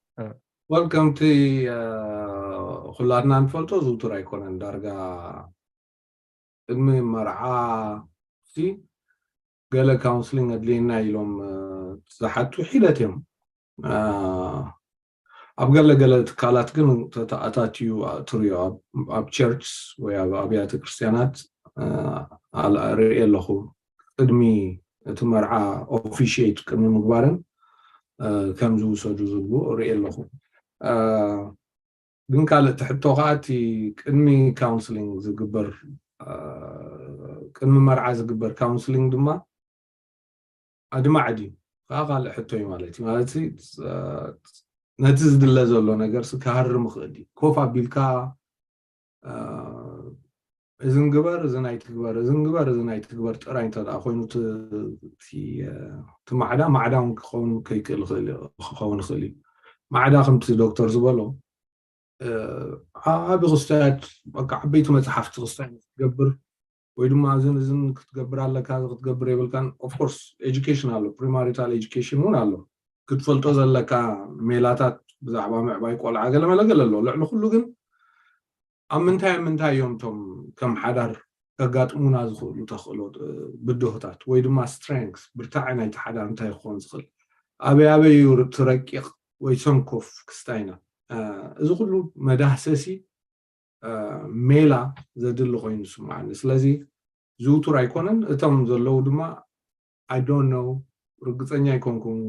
welcome to خلاتنا نفلتو زوتور أيكون درجة إدمي مرعى سي قال كونسلينج أدلينا يلوم تحت وحيلتهم أبغى تكالات كن تأتيو تريو أب churches ويا أبيات كريستيانات على رأي الله إدمي تمرعى officiate كم مقبارن كم جو سجوزبو رأي الله ግን ካልእ ትሕቶ ከዓ እቲ ቅድሚ ካውንስሊንግ ዝግበር ቅድሚ መርዓ ዝግበር ካውንስሊንግ ድማ ኣድማዕድ እዩ ከዓ ካልእ ሕቶ እዩ ማለት እዩ ማለት ነቲ ዝድለ ዘሎ ነገር ክሃርም ይኽእል እዩ ኮፍ ኣቢልካ እዚ ንግበር እዚ ናይ ትግበር እዚ ንግበር እዚ ናይ ትግበር ጥራይ እንተደኣ ኮይኑ እቲ ማዕዳ እውን ክኸውን ከይክእል ክኸውን ይኽእል እዩ ማዕዳ ከምቲ ዶክተር ዝበሎ ዓቢ ክስታት በቃ ዓበይቲ መፅሓፍቲ ክስታይ ክትገብር ወይ ድማ እዝን ክትገብር ኣለካ ክትገብር የብልካን ኦፍ ኮርስ ኤጁኬሽን ኣሎ ፕሪማሪታል ኤጁኬሽን እውን ኣሎ ክትፈልጦ ዘለካ ሜላታት ብዛዕባ ምዕባይ ቆልዓ ገለመለገለ ኣሎ ልዕሊ ኩሉ ግን ኣብ ምንታይ እዮም ቶም ከም ሓዳር ከጋጥሙና ዝኽእሉ ተኽእሎት ብድሆታት ወይ ድማ ስትሬንግስ ብርታዕ ናይቲ ሓዳር እንታይ ክኾን ዝኽእል ኣበይ ትረቂቕ ወይ ሰንኮፍ ክስታይና እዚ ኩሉ መዳህሰሲ ሜላ ዘድሊ ኮይኑ ይስምዓኒ ስለዚ ዝውቱር ኣይኮነን እቶም ዘለዉ ድማ I don't know ርግፀኛ ኣይኮንኩን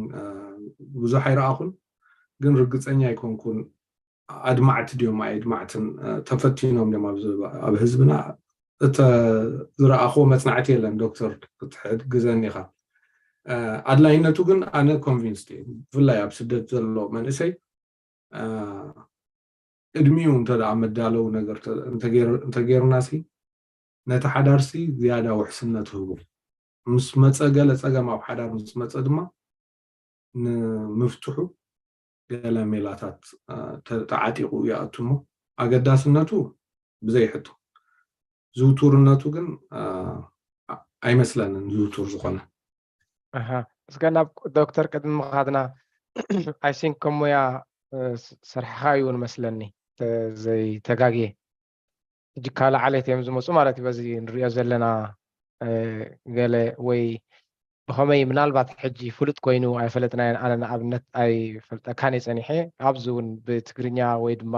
ብዙሕ ኣይረኣኹን ግን ርግፀኛ ኣይኮንኩን ኣድማዕቲ ድዮም ኣድማዕትን ተፈቲኖም ድማ ኣብ ህዝብና እተ ዝረኣኽዎ መፅናዕቲ የለን ዶክተር ክትሕግዘኒ ኢኻ ኣድላይነቱ ግን ኣነ ኮንቪንስድ እየ ብፍላይ ኣብ ስደት ዘሎ መንእሰይ እድሜው እንተደኣ መዳለው ነገር እንተጌርናሲ ነቲ ሓዳርሲ ዝያዳ ውሕስነት ህቡ ምስ መፀ ገለ ፀገም ኣብ ሓዳር ምስ መፀ ድማ ንምፍትሑ ገለ ሜላታት ተዓጢቑ ይኣቱ እሞ ኣገዳስነቱ ብዘይሕቶ ዝውቱርነቱ ግን ኣይመስለንን ዝውቱር ዝኾነ እስከና ዶክተር ቅድሚ ምኻድና ኣይሲንክ ከሞያ ስርሕኻ ይውን መስለኒ ዘይ ተጋግየ እጅ ካልእ ዓሌት እዮም ዝመፁ ማለት እዩ በዚ ንሪኦ ዘለና ገለ ወይ ብኸመይ ምናልባት ሕጂ ፍሉጥ ኮይኑ ኣይፈለጥናየን ኣነ ንኣብነት ኣይፈልጠካን እየ ፀኒሐ ኣብዚ እውን ብትግርኛ ወይ ድማ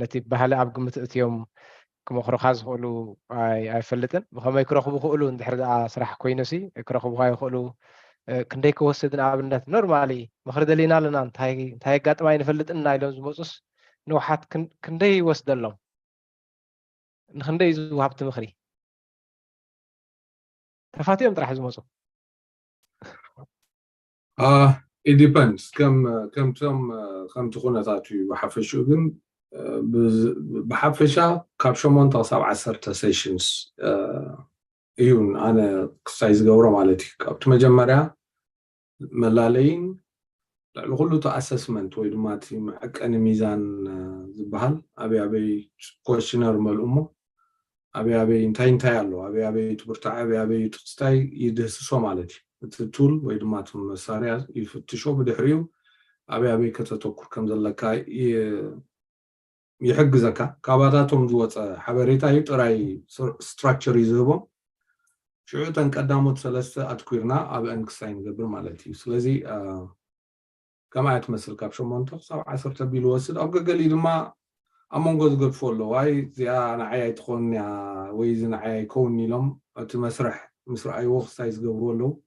ነቲ ባህሊ ኣብ ግምት እትዮም ክመኽሩካ ዝኽእሉ ኣይፈልጥን ብኸመይ ክረኽቡ ክእሉ እንድሕር ደኣ ስራሕ ኮይኑሲ ክረኽቡካ ይኽእሉ ክንደይ ክወስድ ንኣብነት ኖርማሊ ምኽሪ ደሊና ኣለና እንታይ ኣጋጥማ ይንፈልጥን ኢሎም ዝመፁስ ንውሓት ክንደይ ይወስደሎም ንክንደይ ዝውሃብቲ ምኽሪ ተፋትዮም ጥራሕ ዝመፁ it depends ከምቲ ኩነታት እዩ ብሓፈሽኡ ግን ብሓፈሻ ካብ 8 ክሳብ 10 ሴሽንስ እዩን ኣነ ክሳይ ዝገብሮ ማለት እዩ ካብቲ መጀመርያ መላለይን ልዕሊ ኩሉ እቲ ኣሰስመንት ወይ ድማ እቲ መዐቀኒ ሚዛን ዝበሃል ኣበይ ኮሽነር መልኡ እሞ ኣበይ እንታይ ኣሎ ኣበይ ትብርታዕ ኣበይ ትክስታይ ይድህስሶ ማለት እዩ እቲ ቱል ወይ ድማ እቲ መሳርያ ይፍትሾ ብድሕሪኡ ኣበይ ከተተኩር ከም ዘለካ ይሕግዘካ ካብኣታቶም ዝወፀ ሓበሬታ እዩ ጥራይ ስትራክቸር እዩ ዝህቦም ሽዑ እተን ቀዳሞት ሰለስተ ኣትኩርና ኣብአን ክስታይ ንገብር ማለት እዩ ስለዚ ከመይ ትመስል ካብ 8 ክሳብ 10 ቢሉ ወስድ ኣብ ገገሊ ድማ أمونغو زغد فولو واي زي أنا عيا تخون يا ويزن عيا يكون لهم تمسرح مسرح أي وقت سايز قبرولو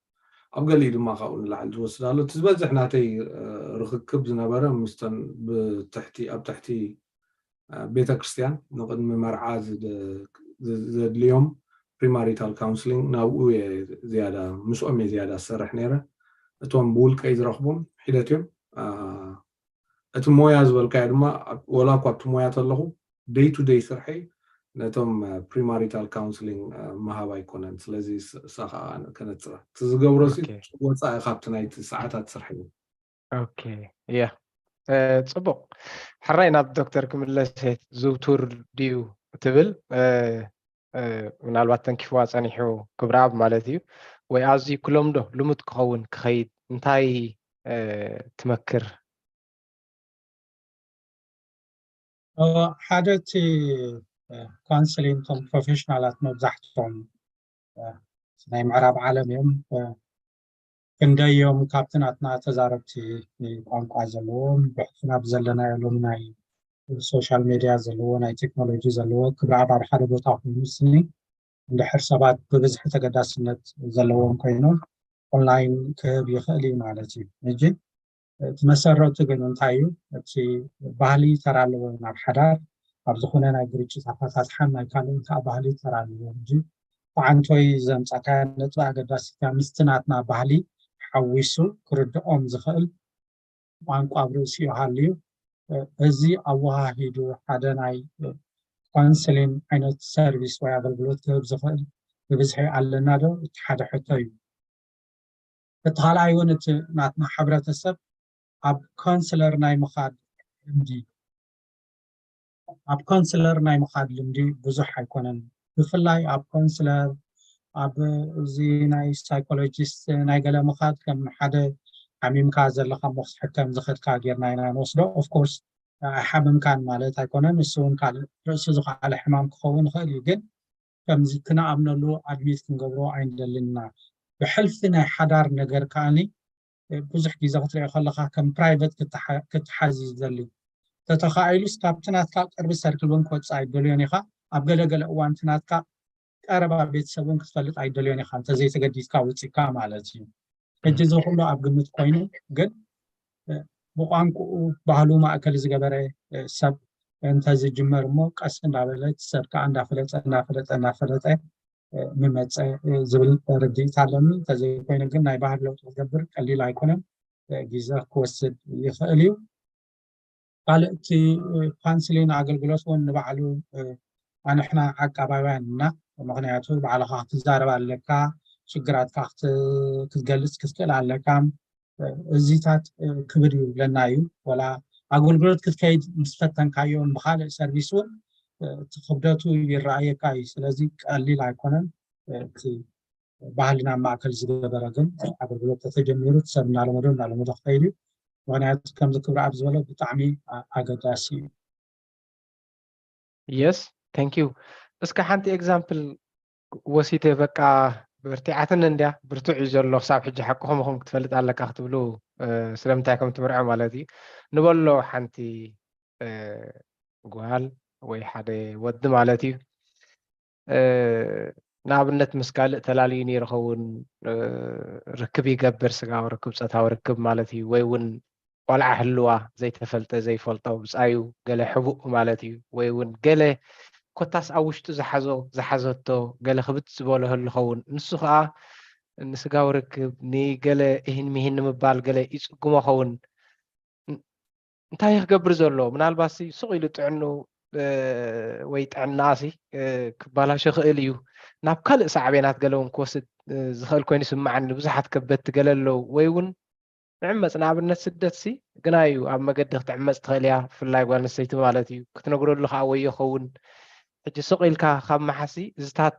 أبقى لي ما خاول لعل توصل تزبط ناتي ركب زنبرة مستن بتحتي أب تحتي بيت كريستيان نقد مرعى زد اليوم بريماريتال كونسلينج ناو زيادة مش أمي زيادة سرح نيرة أتوم بول كيز رخبهم حيلتهم أتم مويا زبالكاي دما ولا كوابت مويا تلخو day to day سرحي نتوم بريماريتال كونسلينج مهابا يكونن سلازي ساخا كانت تزقبرو سي وصاي خابت نايت ساعات سرحي اوكي يا صبق حرينا الدكتور كملسيت زوتور ديو تبل ምናልባት ተንኪፍዋ ፀኒሑ ክብራብ ማለት እዩ ወይ ኣዝዩ ኩሎም ዶ ልሙድ ክኸውን ክኸይድ እንታይ ትመክር ሓደ እቲ ካውንስሊንግ ቶም ፕሮፌሽናላት መብዛሕትኦም ናይ ምዕራብ ዓለም እዮም ክንደዮም ካብቲ ናትና ተዛረብቲ ቋንቋ ዘለዎም ብሕትና ብዘለናዮም ናይ ሶሻል ሚድያ ዘለዎ ናይ ቴክኖሎጂ ዘለዎ ክብራብ ኣብ ሓደ ቦታ ኮይኑ ስኒ እንድሕር ሰባት ብብዝሒ ተገዳስነት ዘለዎም ኮይኖም ኦንላይን ክህብ ይኽእል እዩ ማለት እዩ እጂ እቲ መሰረቱ ግን እንታይ እዩ እቲ ባህሊ ተራለዎ ናብ ሓዳር ኣብ ዝኾነ ናይ ግርጭት ኣፈታትሓን ናይ ካልኦት ባህሊ ተራለዎ እንጂ ብዓንቶይ ዘምፃካያ ነጥቢ ኣገዳሲታ ምስቲ ናትና ባህሊ ሓዊሱ ክርድኦም ዝኽእል ቋንቋ ብርእሲኡ ሃልዩ እዚ ኣወሃሂዱ ሓደ ናይ ካውንስሊንግ ዓይነት ሰርቪስ ወይ ኣገልግሎት ክህብ ዝኽእል ብብዝሒ ኣለና ዶ እቲ ሓደ ሕቶ እዩ እቲ ካልኣይ እውን እቲ ናትና ሕብረተሰብ ኣብ ካውንስለር ናይ ምኻድ ልምዲ ብዙሕ ኣይኮነን ብፍላይ ኣብ ካውንስለር ኣብ እዚ ናይ ሳይኮሎጂስት ናይ ገለ ምኻድ ከም ሓደ ሓሚምካ ዘለካ መክስሕከም ዝኽድካ ጌርና ኢና ንወስዶ ኦፍኮርስ ሓሚምካን ማለት ኣይኮነን ንሱ እውን ካልእ ርእሲ ዝኸኣለ ሕማም ክኸውን ይኽእል እዩ ግን ከምዚ ክነኣምነሉ ኣድሚት ክንገብሮ ኣይንደልና ብሕልፊ ናይ ሓዳር ነገር ከዓኒ ብዙሕ ግዜ ክትሪኦ ከለካ ከም ፕራይቬት ክትሓዝ ዘድሊ ተተኻኢሉስ ካብቲ ናትካ ቅርቢ ሰርክል እውን ክወፅእ ኣይደልዮን ኢኻ ኣብ ገለገለ እዋን እቲ ናትካ ቀረባ ቤተሰብ እውን ክትፈልጥ ኣይደልዮን ኢኻ እንተዘይተገዲድካ ውፅኢካ ማለት እዩ ሕጂ እዚ ኩሉ ኣብ ግምት ኮይኑ ግን ብቋንቋኡ ባህሉ ማእከል ዝገበረ ሰብ እንተዝጅመር እሞ ቀስ እንዳበለ ሰብ ከዓ እንዳፈለጠ ምመፀ ዝብል ርድኢት ኣለኒ እንተዘይኮይኑ ግን ናይ ባህል ለውጢ ዝገብር ቀሊል ኣይኮነን ግዜ ክወስድ ይኽእል እዩ ካልእ እቲ ካውንስሊንግ ኣገልግሎት እውን ንባዕሉ ኣንሕና ዓቃባውያን እና ምክንያቱ ባዕልካ ክትዛረብ ኣለካ ሽግራትካ ክትገልፅ ክትክእል ኣለካ እዚታት ክብር ይብለና እዩ ወላ ኣገልግሎት ክትከይድ ምስ ፈተንካዮም ብካልእ ሰርቪስ እውን እቲ ክብደቱ ይረኣየካ እዩ ስለዚ ቀሊል ኣይኮነን እቲ ባህልና ማእከል ዝገበረ ግን ኣገልግሎት ተተጀሚሩ ሰብ እናለመዶ ክኸይድ እዩ ምክንያቱ ከምዚ ክብሪ ኣብ ዝበለ ብጣዕሚ ኣገዳሲ እዩ የስ ታንክ ዩ እስከ ሓንቲ ኤግዛምፕል ወሲተ በቃ ብርቲዓትን እንድያ ብርቱዕ እዩ ዘሎ ክሳብ ሕጂ ሓቅኹም ክትፈልጥ ኣለካ ክትብሉ ስለምንታይ ከም ትምርዖ ማለት እዩ ንበሎ ሓንቲ ጓል ወይ ሓደ ወዲ ማለት እዩ ንኣብነት ምስ ካልእ ተላልዩ ይርከውን ርክብ ይገብር ስጋዊ ርክብ ፀታዊ ርክብ ማለት እዩ ወይ እውን ቆልዓ ህልዋ ዘይተፈልጠ ዘይፈልጦ ብፃዩ ገለ ሕቡእ ማለት እዩ ወይ እውን ገለ ኮታስ ኣብ ውሽጡ ዝሓዘቶ ገለ ክብት ዝበሎ ህልኸውን ንሱ ከዓ ንስጋዊ ርክብ ንገለ እህን ምሂን ንምባል ገለ ይፅጉሞ ኸውን እንታይ ክገብር ዘሎ ምናልባት ሱቕ ኢሉ ጥዕኑ ወይ ጥዕናሲ ክባላሽ ክእል እዩ ናብ ካልእ ሳዕቤናት ገለ እውን ክወስድ ዝኽእል ኮይኑ ይስማዓኒ ብዙሓት ከበድቲ ገለ ኣለው ወይ እውን ንዕመፅ ንኣብነት ስደትሲ ግና እዩ ኣብ መገዲ ክትዕመፅ ትኽእል እያ ብፍላይ ጓል ኣንስተይቲ ማለት እዩ ክትነግረሉ ከዓ ወይ ይኸውን ሕጂ ሱቕ ኢልካ ካብ መሓሲ እዝታት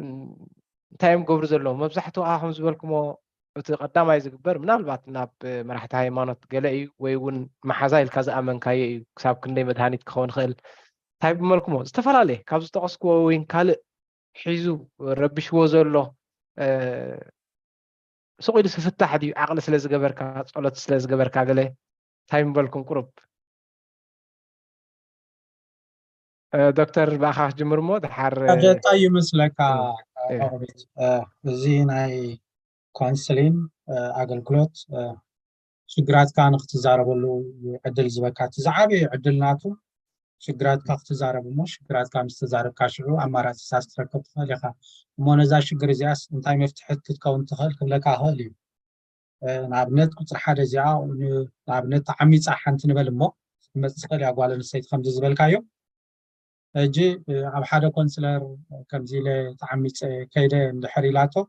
እንታይ እዮም ገብሩ ዘለዎ መብዛሕትኡ ከም ዝበልኩሞ እቲ ቀዳማይ ዝግበር ምናልባት ናብ መራሕቲ ሃይማኖት ገለ እዩ ወይ እውን መሓዛ ኢልካ ዝኣመንካዮ እዩ ክሳብ ክንደይ መድሃኒት ክኸውን ይኽእል እንታይ ብመልኩሞ ዝተፈላለየ ካብ ዝጠቐስክዎ ወይ ካልእ ሒዙ ረቢሽዎ ዘሎ ሱቕ ኢሉ ዝፍታሕ ድዩ ዓቕሊ ስለ ዝገበርካ ፀሎት ስለ ዝገበርካ ገለ እንታይ ምበልኩም ቁሩብ دكتور باخ جمر مو دحر أجتاي مثلك إيه. عقبت زيناي كونسلين أجلكلوت شجرات كان اختزاربلو عدل زبكات زعابي عدلناتو شجرات كان اختزاربلو مش شجرات كان استزارب كاشرو أمارات ساس تركب خليها مونزا شجر زياس انتاي مفتحت كتكون تخل كلك هالي نابنت كتر حدا زيا نابنت عميص حنت نبل مو مسخل يقوال نسيت خمس زبلكايو اجي اب حدا كونسلر كمزي له تعميص كيده اندحريلاتو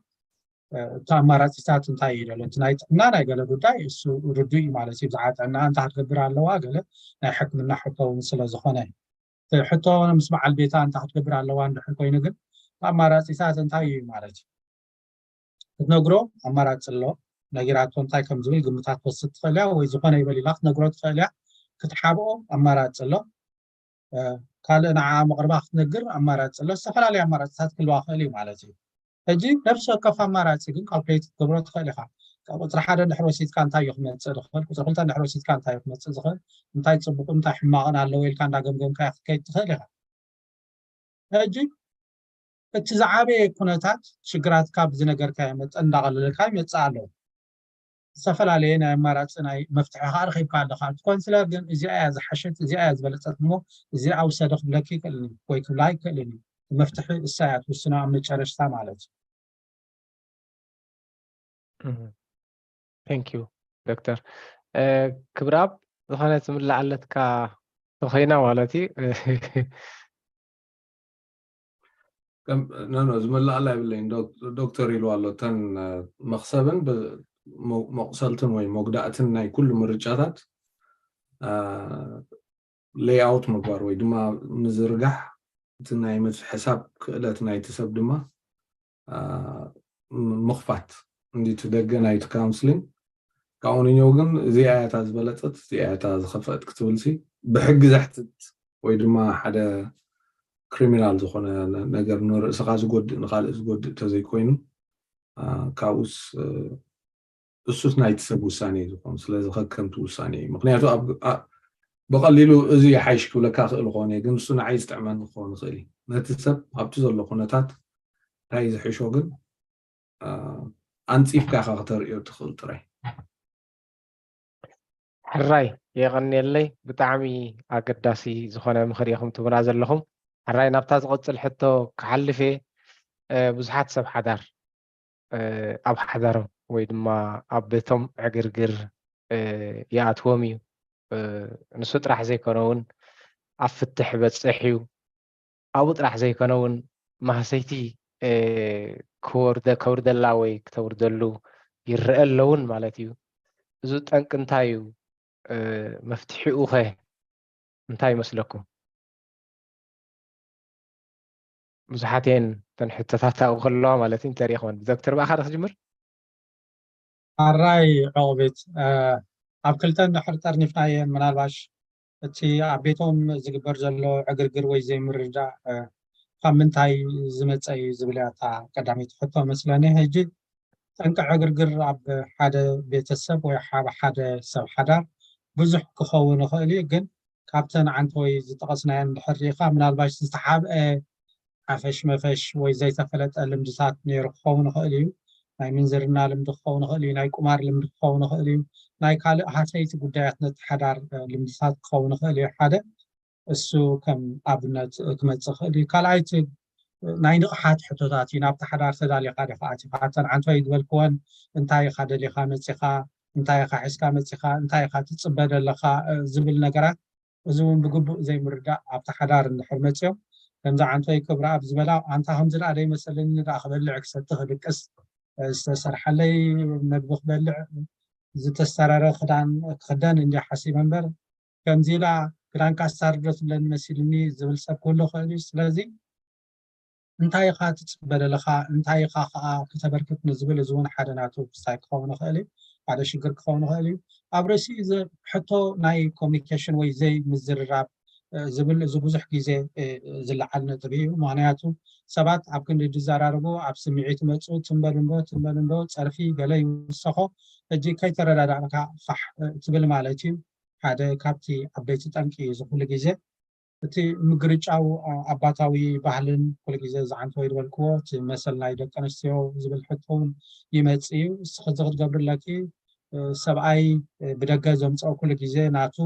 ተኣማራፂታት እንታይ እዩ ዘሎ እቲ ናይ ጥዕና ናይ ገለ ጉዳይ እሱ ርዱእ እዩ ማለት እዩ ብዛዕባ ጥዕና እንታይ ክትገብር ኣለዋ ገለ ናይ ሕክምና ሕቶ እውን ስለ ዝኾነ ሕቶ ምስ በዓል ቤታ እንታይ ክትገብር ኣለዋ እንድሕር ኮይኑ ግን ኣማራፂታት እንታይ እዩ ማለት እዩ ክትነግሮ ኣማራፂ ኣሎ ነጊራቶ እንታይ ከም ዝብል ግምታት ትወስድ ትኽእል እያ ወይ ዝኾነ ይበል ኢላ ክትነግሮ ትኽእል እያ ክትሓብኦ ኣማራፂ ኣሎ ካልእ ንዓ መቕረባ ክትነግር ኣማራፂ ኣሎ ዝተፈላለዩ ኣማራፂታት ክህልዋ ክእል እዩ ማለት እዩ እጂ ነፍሲ ወከፍ ኣማራፂ ግን ካልኩሌት ክትገብሮ ትኽእል ኢኻ ቁፅሪ ሓደ እንድሕር ወሲድካ እንታይ እዩ ክመፅእ ዝኽእል ቁፅሪ ክልተ እንድሕር ወሲድካ እንታይ እዩ ክመፅእ ዝኽእል እንታይ ፅቡቅን እንታይ ሕማቕን ኣለዎ ኢልካ እንዳገምገምካ ክትከይድ ትኽእል ኢኻ እጂ እቲ ዝዓበየ ኩነታት ሽግራትካ ብዚ ነገርካዮ መጠን እንዳቐለልካ ይመፅእ ኣለዎ ዝተፈላለየ ናይ ኣማራፂ ናይ መፍትሒ ከዓ ረኺብካ ኣለካ እቲ ኮንስለር ግን እዚኣ እያ ዝሓሸት እዚኣ እያ ዝበለፀት እሞ እዚኣ ውሰደ ክብለካ ይክእልኒ ወይ ክብላ ይክእልኒ መፍትሒ እሳ እያ ትውስኖ ኣብ መጨረሽታ ማለት እዩ ثانك يو دكتور كبراب ዝኾነ ትምላእ ኣለትካ ተኸይና ማለት እዩ نو ዝምላእ ኣላ ይብለኝ ዶክተር ኢሉ ኣሎ ተን መኽሰብን መቑሰልትን ወይ መጉዳእትን ናይ ኩሉ ምርጫታት ሌይ ኣውት ምግባር ወይ ድማ ምዝርጋሕ እቲ ናይ ሕሳብ ክእለት ናይቲ ሰብ ድማ ምኽፋት እንዲቱ ደገ ናይቲ ካውንስሊንግ ካውንኛው ግን እዚኣ እያ እታ ዝበለፀት እዚኣ እያ እታ ዝኸፈአት ክትብልሲ ብሕጊ ዘሕትት ወይ ድማ ሓደ ክሪሚናል ዝኾነ ነገር ንርእስኻ ዝጎድእ ንኻልእ ዝጎድእ ተዘይኮይኑ ካብኡስ እሱስ ናይቲ ሰብ ውሳኔ እዩ ዝኾኑ ስለዚ ከከምቲ ውሳኔ እዩ ምክንያቱ ብቐሊሉ እዚ ይሓይሽ ክብለካ ክእል ክኾነ ግን እሱ ንዓይ ዝጥዕመኒ ክኸውን ይኽእል እዩ ነቲ ሰብ ኣብቲ ዘሎ ኩነታት እንታይ ዝሕሾ ግን ኣንፂፍካ ኢኻ ክተርእዮ ትኽእል ጥራይ ሕራይ የቐኒየለይ ብጣዕሚ ኣገዳሲ ዝኾነ ምኽሪ ኢኹም ትብና ዘለኹም ሕራይ ናብታ ዝቐፅል ሕቶ ክሓልፍ ብዙሓት ሰብ ሓዳር ኣብ ሓዳሮም ወይ ድማ ኣብ ቤቶም ዕግርግር ይኣትዎም እዩ ንሱ ጥራሕ ዘይኮነ እውን ኣብ ፍትሕ በፅሕ እዩ ኣብኡ ጥራሕ ዘይኮነ እውን ማህሰይቲ ከውርደላ ወይ ክተውርደሉ ይርአ ኣለውን ማለት እዩ እዚ ጠንቂ እንታይ እዩ መፍትሒኡ ኸ እንታይ ይመስለኩም ብዙሓት እየን ተን ሕቶታት ኣብኡ ከለዋ ማለት እዩ እንተሪእኹን ዶክተር ባእኻ ክጅምር ኣራይ ዕቑቤት ኣብ ክልተ እንድሕር ጠርኒፍናየን ምናልባሽ እቲ ኣብ ቤቶም ዝግበር ዘሎ ዕግርግር ወይ ዘይምርዳእ ካብ ምንታይ ዝመፀ እዩ ዝብል እታ ቀዳሚት ሕቶ መስለኒ ሕጂ ጠንቂ ዕግርግር ኣብ ሓደ ቤተሰብ ወይ ሓደ ሰብ ሓዳር ብዙሕ ክኸውን ይኽእል እዩ ግን ካብተን ዓንቲ ወይ ዝጠቐስናየን እንድሕር ሪኢኻ ምናልባሽ ዝተሓብአ ሓፈሽ መፈሽ ወይ ዘይተፈለጠ ልምድታት ነይሩ ክኸውን ይኽእል እዩ ናይ ምንዝርና ልምዲ ክኸውን ይኽእል እዩ ናይ ቁማር ልምዲ ክኸውን ይኽእል እዩ ናይ ካልእ ሃሰይቲ ጉዳያት ነቲ ሓዳር ልምድታት ክኸውን ይኽእል እዩ ሓደ እሱ ከም ኣብነት ክመፅእ ይኽእል እዩ ካልኣይ እቲ ናይ ንቕሓት ሕቶታት እዩ ናብቲ ሓዳር ተዳሊኻ ዲኻ ኣቲኻ እተን ዓንቲ ወይ ዝበልክወን እንታይ ኢኻ ደሊኻ መፂኻ እንታይ ኢኻ ሒዝካ መፂኻ እንታይ ኢኻ ትፅበ ዘለኻ ዝብል ነገራት እዚ እውን ብግቡእ ዘይምርዳእ ኣብቲ ሓዳር እንድሕር መፅዮም ከምዚ ዓንቲ ወይ ክብራ ኣብ ዝበላ ኣንታ ከምዚ ደኣ ደይመሰለኒ ደኣ ክበልዕ ክሰቲ ክድቅስ ዝተሰርሐለይ መግቢ ክበልዕ ዝተሰረረ ክዳን ክክደን እንዲ ሓሲበ እምበር ከምዚ ኢላ ክዳንካ ኣሳርዶ ትብለኒ መሲልኒ ዝብል ሰብ ኩሉ ክእል እዩ ስለዚ እንታይ ኢኻ ትፅበ ዘለኻ እንታይ ኢኻ ከዓ ክተበርክት ንዝብል እዚ እውን ሓደ ናቱ ክስታይ ክኸውን ይኽእል እዩ ሓደ ሽግር ክኸውን ይኽእል እዩ ኣብ ርእሲ ሕቶ ናይ ኮሚኒኬሽን ወይ ዘይ ምዝርራብ ዝብል እዚ ብዙሕ ግዜ ዝለዓል ነጥቢ እዩ ምክንያቱ ሰባት ኣብ ክንዲ ዝዘራርቡ ኣብ ስምዒት መፁ ትንበል እምቦ ፀርፊ ገለ ይውሰኾ ሕጂ ከይተረዳዳእካ ፋሕ ትብል ማለት እዩ ሓደ ካብቲ ዓበይቲ ጠንቂ እዩ ዝኩሉ ግዜ እቲ ምግርጫው ኣባታዊ ባህልን ኩሉ ግዜ ዝዓንተው ይበልክዎ እቲ መሰል ናይ ደቂ ኣንስትዮ ዝብል ሕቶውን ይመፅእ እዩ እስኪ ክትገብርለኪ ሰብኣይ ብደገ ዘምፅኦ ኩሉ ግዜ ናቱ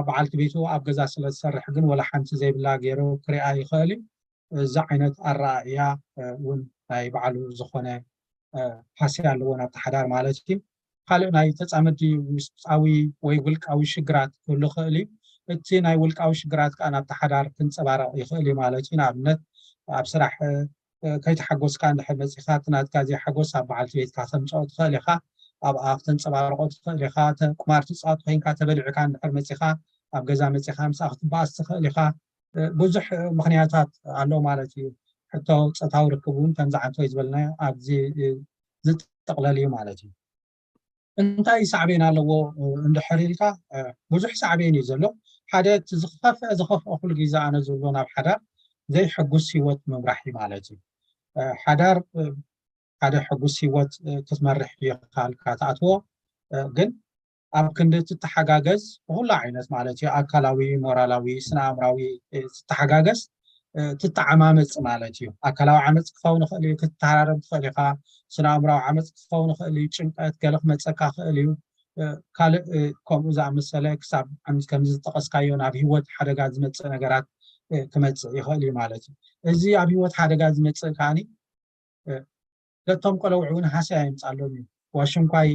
በዓልቲ ቤቱ ኣብ ገዛ ስለ ዝሰርሕ ግን ወላ ሓንቲ ዘይብላ ገይሩ ክሪኣ ይኽእል እዩ እዚ ዓይነት ኣረኣእያ እውን ናይ ባዕሉ ዝኾነ ሓስያ ኣለዎ ናብቲ ሓዳር ማለት እዩ ካልእ ናይ ተፃመዲ ውሽጣዊ ወይ ውልቃዊ ሽግራት ክህሉ ይኽእል እዩ እቲ ናይ ውልቃዊ ሽግራት ከዓ ናብቲ ሓዳር ክንፀባረቕ ይኽእል እዩ ማለት እዩ ንኣብነት ኣብ ስራሕ ከይተሓጎስካ እንድሕር መፂኻ እቲ ናትካ ዘይሓጎስ ኣብ በዓልቲ ቤትካ ተምፅኦ ትኽእል ኢኻ ኣብኣ ክተንፀባርቆ ትኽእል ኢኻ ቁማር ትፃወት ኮይንካ ተበሊዕካ እንድሕር መፂኻ ኣብ ገዛ መፂኻ ምሳኻ ክትበኣስ ትኽእል ኢኻ ብዙሕ ምክንያታት ኣለዉ ማለት እዩ ሕቶ ፀታዊ ርክብ እውን ከምዚ ዓንቶ ዝበልናዮ ኣብዚ ዝጠቕለል እዩ ማለት እዩ እንታይ ሳዕቤን ኣለዎ እንድሕር ኢልካ ብዙሕ ሳዕቤን እዩ ዘሎ ሓደ እቲ ዝኸፍአ ኩሉ ግዜ ኣነ ዝብሎ ናብ ሓዳር ዘይሕጉስ ሂወት ምምራሕ ማለት እዩ ሓዳር ሓደ ሕጉስ ሂወት ክትመርሕ ይከኣልካ ተኣትዎ ግን ኣብ ክንዲ ትተሓጋገዝ ብኩሉ ዓይነት ማለት እዩ ኣካላዊ ሞራላዊ ስነ ኣእምራዊ ትተሓጋገዝ ትተዓማመፅ ማለት እዩ ኣካላዊ ዓመፅ ክኸውን ይኽእል እዩ ክትተሃራረብ ትኽእል ኢኻ ስነ ኣእምራዊ ዓመፅ ክኸውን ይኽእል እዩ ጭንቀት ገለ ክመፀካ ክእል እዩ ካልእ ከምኡ ዝኣመሰለ ክሳብ ከምዚ ዝጠቐስካዮ ናብ ሂወት ሓደጋ ዝመፅእ ነገራት ክመፅእ ይኽእል እዩ ማለት እዩ እዚ ኣብ ሂወት ሓደጋ ዝመፅእ ከዓኒ ደቶም ቆለውዕ እውን ሃስያ የምፃሎም እዩ ዋሽንኳይ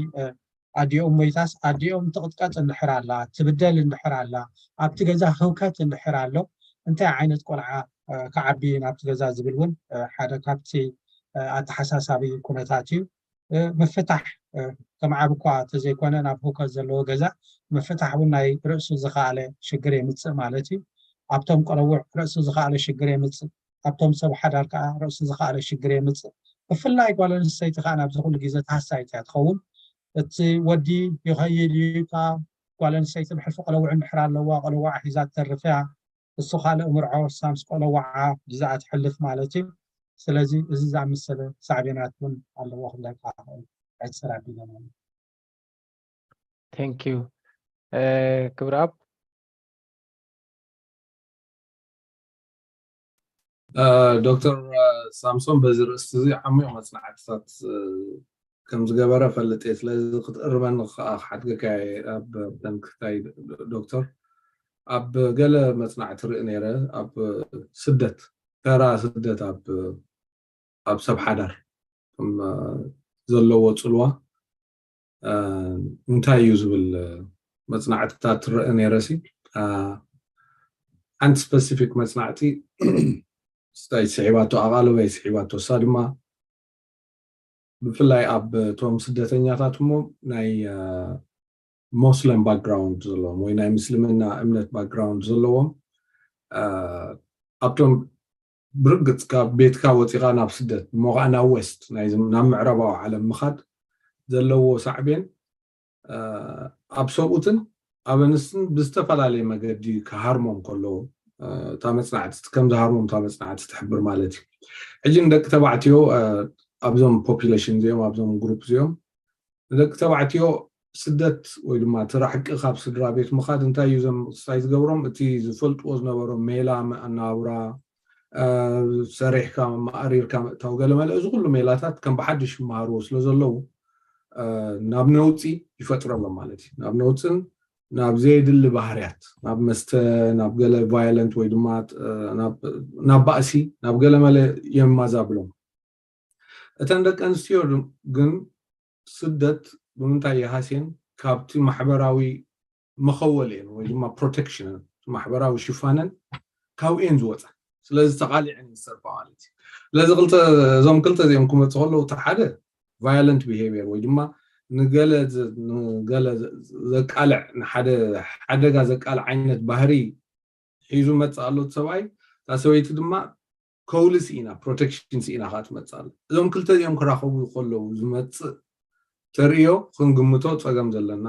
ኣዲኦም ሞይታስ ኣዲኦም ትቕጥቀጥ እንድሕር ኣላ ትብደል እንድሕር ኣላ ኣብቲ ገዛ ህውከት እንድሕር ኣሎ እንታይ ዓይነት ቆልዓ ክዓቢ ናብቲ ገዛ ዝብል እውን ሓደ ካብቲ ኣተሓሳሳቢ ኩነታት እዩ ምፍታሕ ከም ዓብ እኳ ተዘይኮነ ናብ ህውከት ዘለዎ ገዛ ምፍታሕ እውን ናይ ርእሱ ዝኸኣለ ሽግር የምፅእ ማለት እዩ ኣብቶም ቆለውዕ ርእሱ ዝኸኣለ ሽግር የምፅእ ኣብቶም ሰብ ሓዳር ከዓ ርእሱ ዝኸኣለ ሽግር የምፅእ ብፍላይ ጓል ኣንስተይቲ ከዓ ናብዚ ኩሉ ግዜ ተሃሳይት እያ ትኸውን እቲ ወዲ ይኸይድ ኢልካ ጓል ኣንስተይቲ ብሕልፊ ቆለውዕ እንድሕር ኣለዋ ቆለዋዓ ሒዛ ተርፍ እያ እሱ ካልእ ምርዖ ሳምስ ቆለዋዓ ግዛኣ ትሕልፍ ማለት እዩ ስለዚ እዚ ዝኣመሰለ ሳዕቤናት እውን ኣለዎ ክብለካ ዕፅር ኣቢለ ማለት ቴንክ ዩ ክብሪ ኣብ ዶክተር ሳምሶን በዚ ርእስቲ እዚ ዓሚቕ መፅናዕትታት ከም ዝገበረ ፈልጥ እየ ስለዚ ክትቅርበኒ ከዓ ክሓድገካ ኣብ ተንክታይ ዶክተር ኣብ ገለ መፅናዕቲ ርኢ ነይረ ኣብ ስደት ተራ ስደት ኣብ ሰብ ሓዳር ዘለዎ ፅልዋ እንታይ እዩ ዝብል መፅናዕትታት ርኢ ነይረሲ ሓንቲ ስፔሲፊክ መፅናዕቲ ስታይ ስሒባቶ ኣቓለበይ ስሒባቶ እሳ ድማ ብፍላይ ኣብ ቶም ስደተኛታት እሞ ናይ ሞስለም ባክግራውንድ ዘለዎም ወይ ናይ ምስልምና እምነት ባክግራውንድ ዘለዎም ኣብቶም ብርግፅ ካብ ቤትካ ወፂኻ ናብ ስደት ሞቓ ናብ ዌስት ናብ ምዕራባዊ ዓለም ምኻድ ዘለዎ ሳዕቤን ኣብ ሰብኡትን ኣብ ኣንስትን ብዝተፈላለየ መገዲ ክሃርሞም ከለዎ እታ መፅናዕቲ ከም ዝሃርሞም እታ መፅናዕቲ ትሕብር ማለት እዩ ሕጂ ንደቂ ተባዕትዮ ኣብዞም ፖፑሌሽን እዚኦም ኣብዞም ግሩፕ እዚኦም ንደቂ ተባዕትዮ ስደት ወይ ድማ ትራሕቂ ካብ ስድራ ቤት ምኻድ እንታይ እዩ ስታይ ዝገብሮም እቲ ዝፈልጥዎ ዝነበሮም ሜላ ኣነባብራ ሰሪሕካ ማዕሪርካ ምእታው ገለ መለ እዚ ኩሉ ሜላታት ከም ብሓድሽ ይመሃርዎ ስለ ዘለዉ ናብ ነውፂ ይፈጥረሎም ማለት እዩ ናብ ነውፅን ናብ ዘይድሊ ባህርያት ናብ መስተ ናብ ገለ ቫዮለንት ወይ ድማ ናብ ባእሲ ናብ ገለ መለ የማዛብሎም እተን ደቂ ኣንስትዮ ግን ስደት ብምንታይ ይሃስየን ካብቲ ማሕበራዊ መኸወልየን ወይ ድማ ፕሮቴክሽንን ማሕበራዊ ሽፋነን ካብአን ዝወፃ ስለዚ ተቃሊዐን ይሰርፋ ማለት እዩ ስለዚ እዞም ክልተ እዚኦም ክመፁ ከለዉ እቲ ሓደ ቫዮለንት ቢሄቪየር ወይ ድማ ንገለ ዘቃልዕ ንሓደ ሓደጋ ዘቃልዕ ዓይነት ባህሪ ሒዙ መፅእ ኣሎ እቲ ሰብኣይ እታ ሰበይቲ ድማ ከውልስ ኢና ፕሮቴክሽንስ ኢና ከዓ ትመፅእ ኣላ እዞም ክልተ እዚኦም ክራኸቡ ከለዉ ዝመፅእ ተርእዮ ክንግምቶ ፀገም ዘለና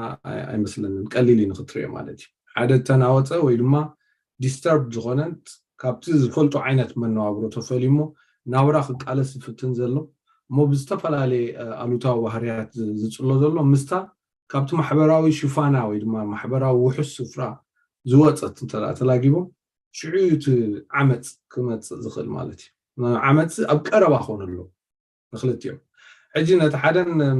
ኣይመስለንን ቀሊል እዩ ንክትርእዮ ማለት እዩ ሓደ ተናወፀ ወይ ድማ ዲስተርብ ዝኾነት ካብቲ ዝፈልጦ ዓይነት መነባብሮ ተፈሊሞ ናብራ ክቃለስ ዝፍትን ዘሎ እሞ ብዝተፈላለየ ኣሉታዊ ባህርያት ዝፅሎ ዘሎ ምስታ ካብቲ ማሕበራዊ ሽፋና ወይ ድማ ማሕበራዊ ውሑስ ስፍራ ዝወፀት እንተደኣ ተላጊቦም شعيت عمت كمت زخل مالتي عمت أبقرب أخون له نخلت يوم حجي نتحدن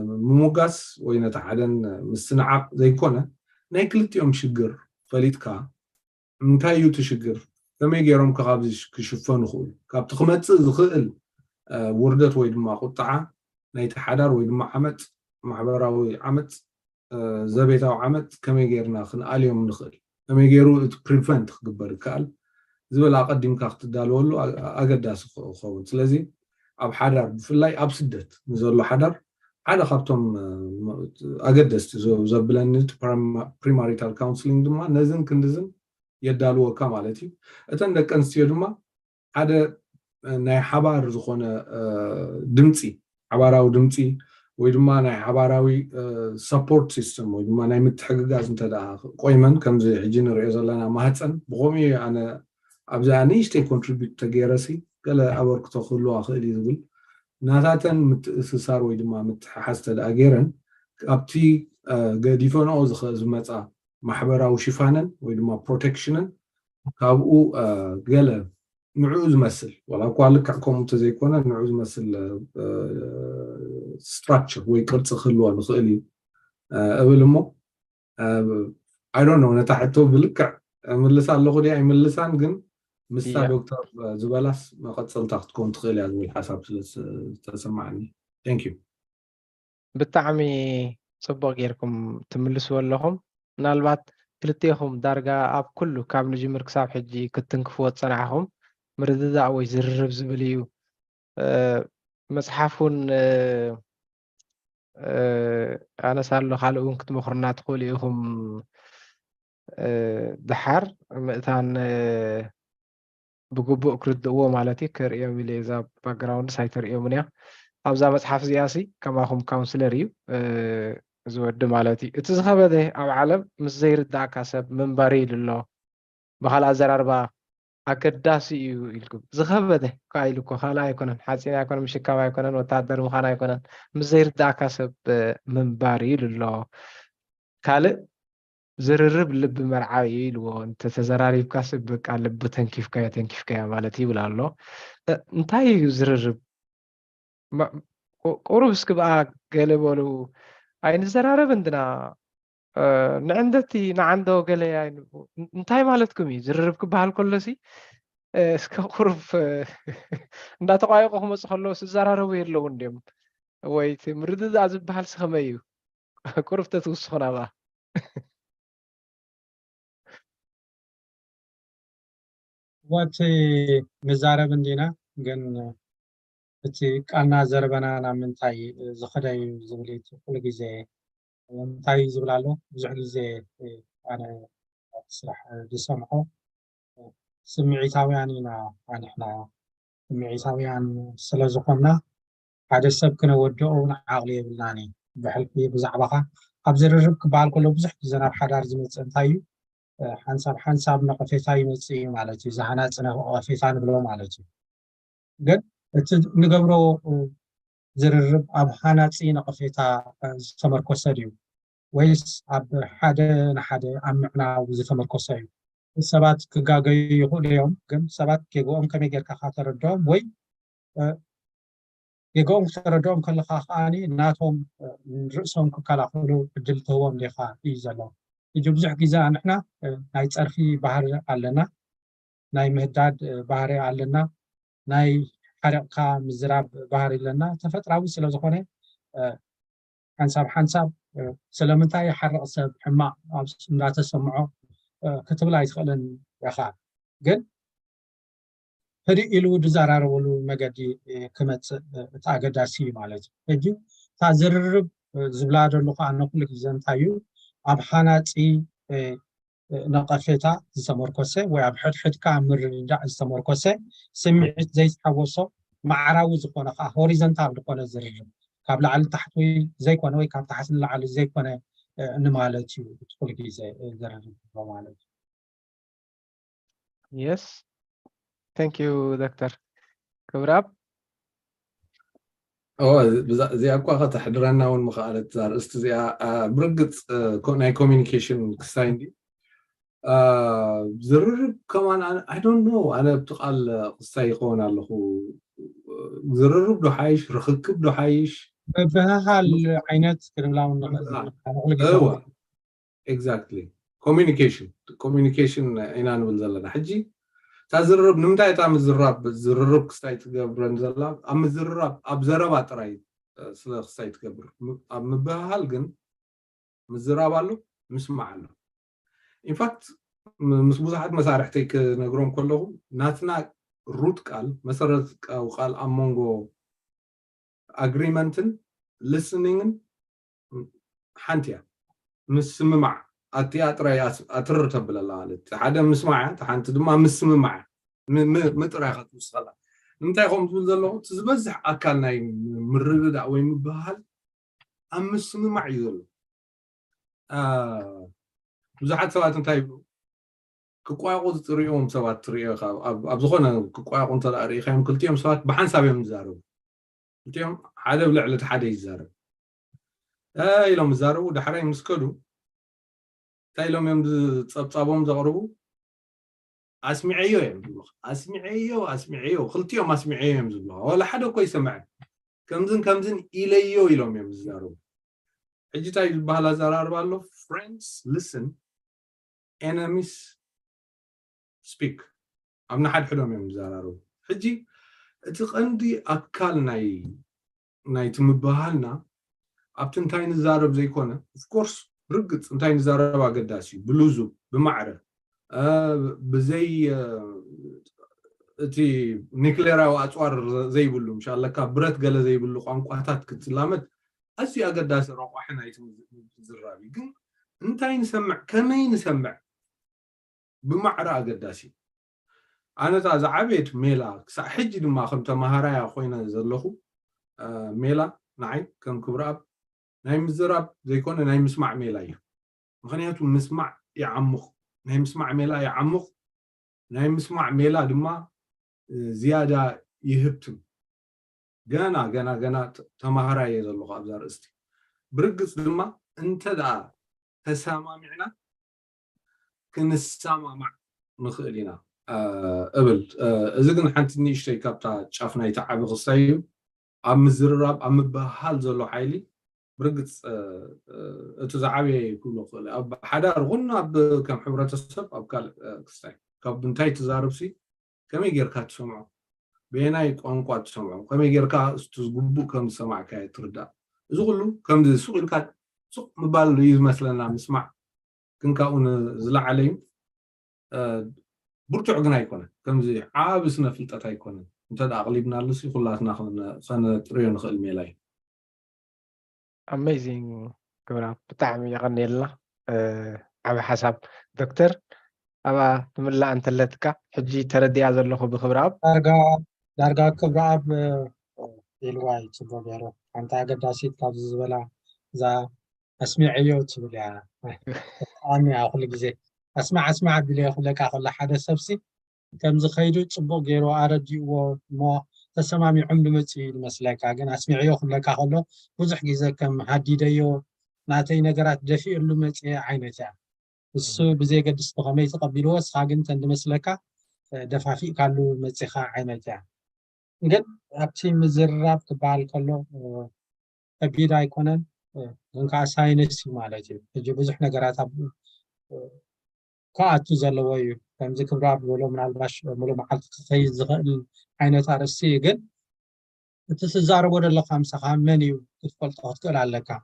مموقاس وينتحدن مستنعق زي كونه ناكلت يوم شجر فليتكا متايو تشجر فما يجيرهم كغابز كشوفان خول كاب تخمت زخل وردت ويد ما قطعة نيتحدر ويد ما عمت معبراوي عمت زبيتا وعمت كما يجيرنا خن اليوم نخل كما يجيرو بريفنت خبر كال زبل أقدم كاخت دالولو أقداس خوون سلازي أب حدر بفلاي أب سدت نزول حدر حدا خبطهم أقدست زبلنت premarital counseling دما نزن كندزن يدالو كمالتي أتندك أنستيو دما حدا ناي حبار زخونة دمتي حباراو دمتي ويدما ناي حباراوي support system ويدما ناي متحققاز انتدا قويمن كمزي حجين رئيس لنا مهتسن بغومي أنا أبزاني يشتي contribute تغيرسي قال أورك تخلو أخيلي يقول ناتاتن متسسار ويدما متحستد أغيرن أبتي قديفون أو زمتا محبراو شفانن ويدما protectionن كابو قال نعوز مثل ولا قالك عكم تزيكونا نعوز مثل structure ويقرص خلوه نخلي قبل مو I don't know نتحتو بلك ملسان لغدي أي ملسان جن مستا دكتور زبالاس ما قد صلتاخت كنت خيلي هذا الحساب تسمعني thank you بتعمي صبغ غيركم تملسوا لهم نالبات كلتيهم دارجا أب كله كاب نجمر كساب حجي كتنكفوت صنعهم مرددا أو يزرب زبليو مصحفون أنا صار له خالقون كنت مخرنات قوليهم دحر مئتان بقبو كردو مالتي كريم ليزا باكجراوند سايتر يومنيا أبزا مصحف زياسي كما هم كونسلريو زود مالتي اتزخبده أو عالم مش زي ردع كاسب من بريل الله بخال أزراربا أكداسي يلكم زخبده كايلكو خالا يكونن حاسين يكونن مش كما يكونن وتعدر مخانا يكونن مش زي ردع كاسب من بريل الله كالي زررب لب مرعاي لو انت تزراري بكاسب بك لب تنكيف كيا مالتي ولا الله انتاي زررب قربس كبا قالبولو اي نزرارب عندنا نعندتي نعندو قال يعني انتاي مالتكم زررب كبال كلسي اسك قرب اندا تقايقهم صخلو زرارب يلو ندم ويت مرد عز بحال سخميو قرب تتوسخنا با ወቲ ምዛረብ እንዲና ግን እቲ ቃልና ዘረበና ናብ ምንታይ ዝኸደ እዩ ዝብል ኩሉ ግዜ እንታይ ዝብል ኣሎ ብዙሕ ግዜ ኣነ ስራሕ ዝሰምዖ ስምዒታውያን ኢና ኣንሕና ስምዒታውያን ስለ ዝኾንና ሓደ ሰብ ክነወድኦ እውን ዓቕሊ የብልናን እዩ ብሕልፊ ብዛዕባኻ ኣብ ዝርርብ ክበሃል ከሎ ብዙሕ ግዜ ናብ ሓዳር ዝመፅእ እንታይ እዩ ሓንሳብ ነቐፌታ ይመፅእ እዩ ማለት እዩ ዝሃናፅ ነቐፌታ ንብሎ ማለት እዩ ግን እቲ ንገብሮ ዝርርብ ኣብ ሃናፂ ነቐፌታ ዝተመርኮሰ ድዩ ወይስ ኣብ ሓደ ንሓደ ኣብ ምዕናው ዝተመርኮሰ እዩ ሰባት ክጋገዩ ይኽእሉ እዮም ግን ሰባት ጌግኦም ከመይ ጌርካ ተረድኦም ወይ ጌግኦም ተረድኦም ከለካ ከዓኒ ናቶም ርእሶም ክከላኸሉ ዕድል ትህቦም ዲኻ እዩ ዘሎ እጅ ብዙሕ ግዜ ንሕና ናይ ፀርፊ ባህሪ ኣለና ናይ ምህዳድ ባህሪ ኣለና ናይ ሓረቕካ ምዝራብ ባህሪ ኣለና ተፈጥራዊ ስለ ዝኾነ ሓንሳብ ስለምንታይ ሓረቕ ሰብ ሕማቕ ኣብ እንዳተሰምዖ ክትብል ኣይትኽእልን ኢኻ ግን ህድእ ኢሉ ዝዘራረበሉ መገዲ ክመፅእ እቲ ኣገዳሲ እዩ ማለት እዩ ሕጂ እታ ዝርርብ ዝብላ ደሉ ከዓ ነኩሉ ግዜ እንታይ እዩ ኣብ ሃናፂ ነቐፌታ ዝተመርኮሰ ወይ ኣብ ሕድሕድካ ምርድዳእ ዝተመርኮሰ ስምዒት ዘይተሓወሶ ማዕራዊ ዝኾነ ከዓ ሆሪዘንታል ዝኾነ ዝርርብ ካብ ላዕሊ ታሕቲ ዘይኮነ ወይ ካብ ታሕቲ ንላዕሊ ዘይኮነ ንማለት እዩ እቲ ኩሉ ግዜ ዝርርብ ማለት እዩ Yes. Thank you, Doctor. كبراب زي أقوى تحضرنا والمخالط زار استزياء برقت ناي كوميونيكيشن كسايندي زررب كمان أنا I don't know أنا بتقال قصة يقون على خو زررب دو حايش رخكب دو حايش بهالعينات كلام أيوة exactly communication إنا نقول زلنا حجي تزرب نمتى يتعمل زررب قصة تقبرن زلا أم زررب أبزربات راي سلا قصة تقبر أم بهالجن مزراب له مسمع له in fact مس بوزحات مسارحتي كنقرهم كلهم ناتنا روت قال مسرت أو قال أمونغو agreement listening حنتيا مسمع التياتر أتر تبل الله عليه حدا مسمع تحنت دم مسمع متر ياخذ مسخلا نمتى يقوم تقول له تزبزح أكلنا مرد أو يمبهال أم مسمع يقول بزحات سوات انتي كقواقو تريهم سوات تريه أبزخنا كقواقو انت الأريخين كلتيهم سوات بحنساب يوم زارو كلتيهم حدا بلعلة حدا يزارو إلهم زارو دحرين مسكدو تايلهم يوم تصابهم زغربو أسمعيو يمزلو أسمعيو خلتيهم أسمعيو يمزلو ولا حدا كوي سمع كمزن إليو إلهم يمزارو حجي تاي البهلا زرار بالو friends listen enemies speak أمنا حد حلوهم يمزارو حجي تقندي أكال ناي تمبهالنا أبتن تاي نزارب زي كونه of course رقت انتاي نزارب قداسي بلوزو بمعرف بزي تي نيكليرا وأطوار زي بلو إن شاء الله كبرت قال زي بلو قانقواتات كتلامت أسي أقداس روح وحنا يتمزرابي قن انتاي نسمع كمين نسمع بمعرى أقداسي أنا تازع عبيت ميلا حجي دما خمت مهارايا خوينا زلخو ميلا نعي كم كبراب ناي مزراب زي كونه ناي مسمع ميلا مخنياتو مسمع يعمق ناي مسمع ميلا يعمق ناي مسمع ميلا دما زيادة يهبتم جانا تمهارايا زلخو أبزار استي برقص دما انت دا تسامعنا كنسامع مع مخيلنا قبل إذا كنا حنتني إشتي كابتا شافنا يتعب غصايو عم زرراب عم بحال زلو حيلي برقص تزعبي كله خل أب حدا رغنا بكم حبرة السب أو كال قصاي كاب بنتاي تزاربسي كم يجير كات سمعه بيناي قانقات سمعه كم يجير كا استزبو كم سمع كاي تردا زغلو كم ذي سوق الكات سوق مبال يز مثلا نسمع كنكاون زلع عليهم برتع قنا يكونه كم زي عابسنا في التاتا يكونه انت دا أغلبنا لسي خلاتنا خلنا تريون خل ميلاي amazing كبراب بتعمي يغني لنا على حسب دكتور أبا تملا أنت لتك حجي تردي هذا اللي هو بخبراب دارجا كبراب الواي تبغى يروح أنت أقداسي تابز زبلا ذا أسمعيو تبغى أنا أقول لك زي أسمع بلي أقول لك حدا سبسي كم زخيدو تبغى غيرو أردي وما تسمعي عمد متي المسلك عجن أسمعيو أقول لك أقوله بزح جزء كم هديديو ناتي نجارات دفي اللي متي عينته بس بزي قد استقامي تقبلوه ساقن تند مسلكه دفع في قالوا متي خا عينته قد أبتي مزراب تبال كله أبيدا يكونن إنك ساينس مالتي يجي بزح نجارات أب كأتو زلوي كم ذكر راب ولو من الباش ولو محل تخيل زغل عينة عرسي قد تسزار ولا لا خمسة خامنيو تدخل تقول على لك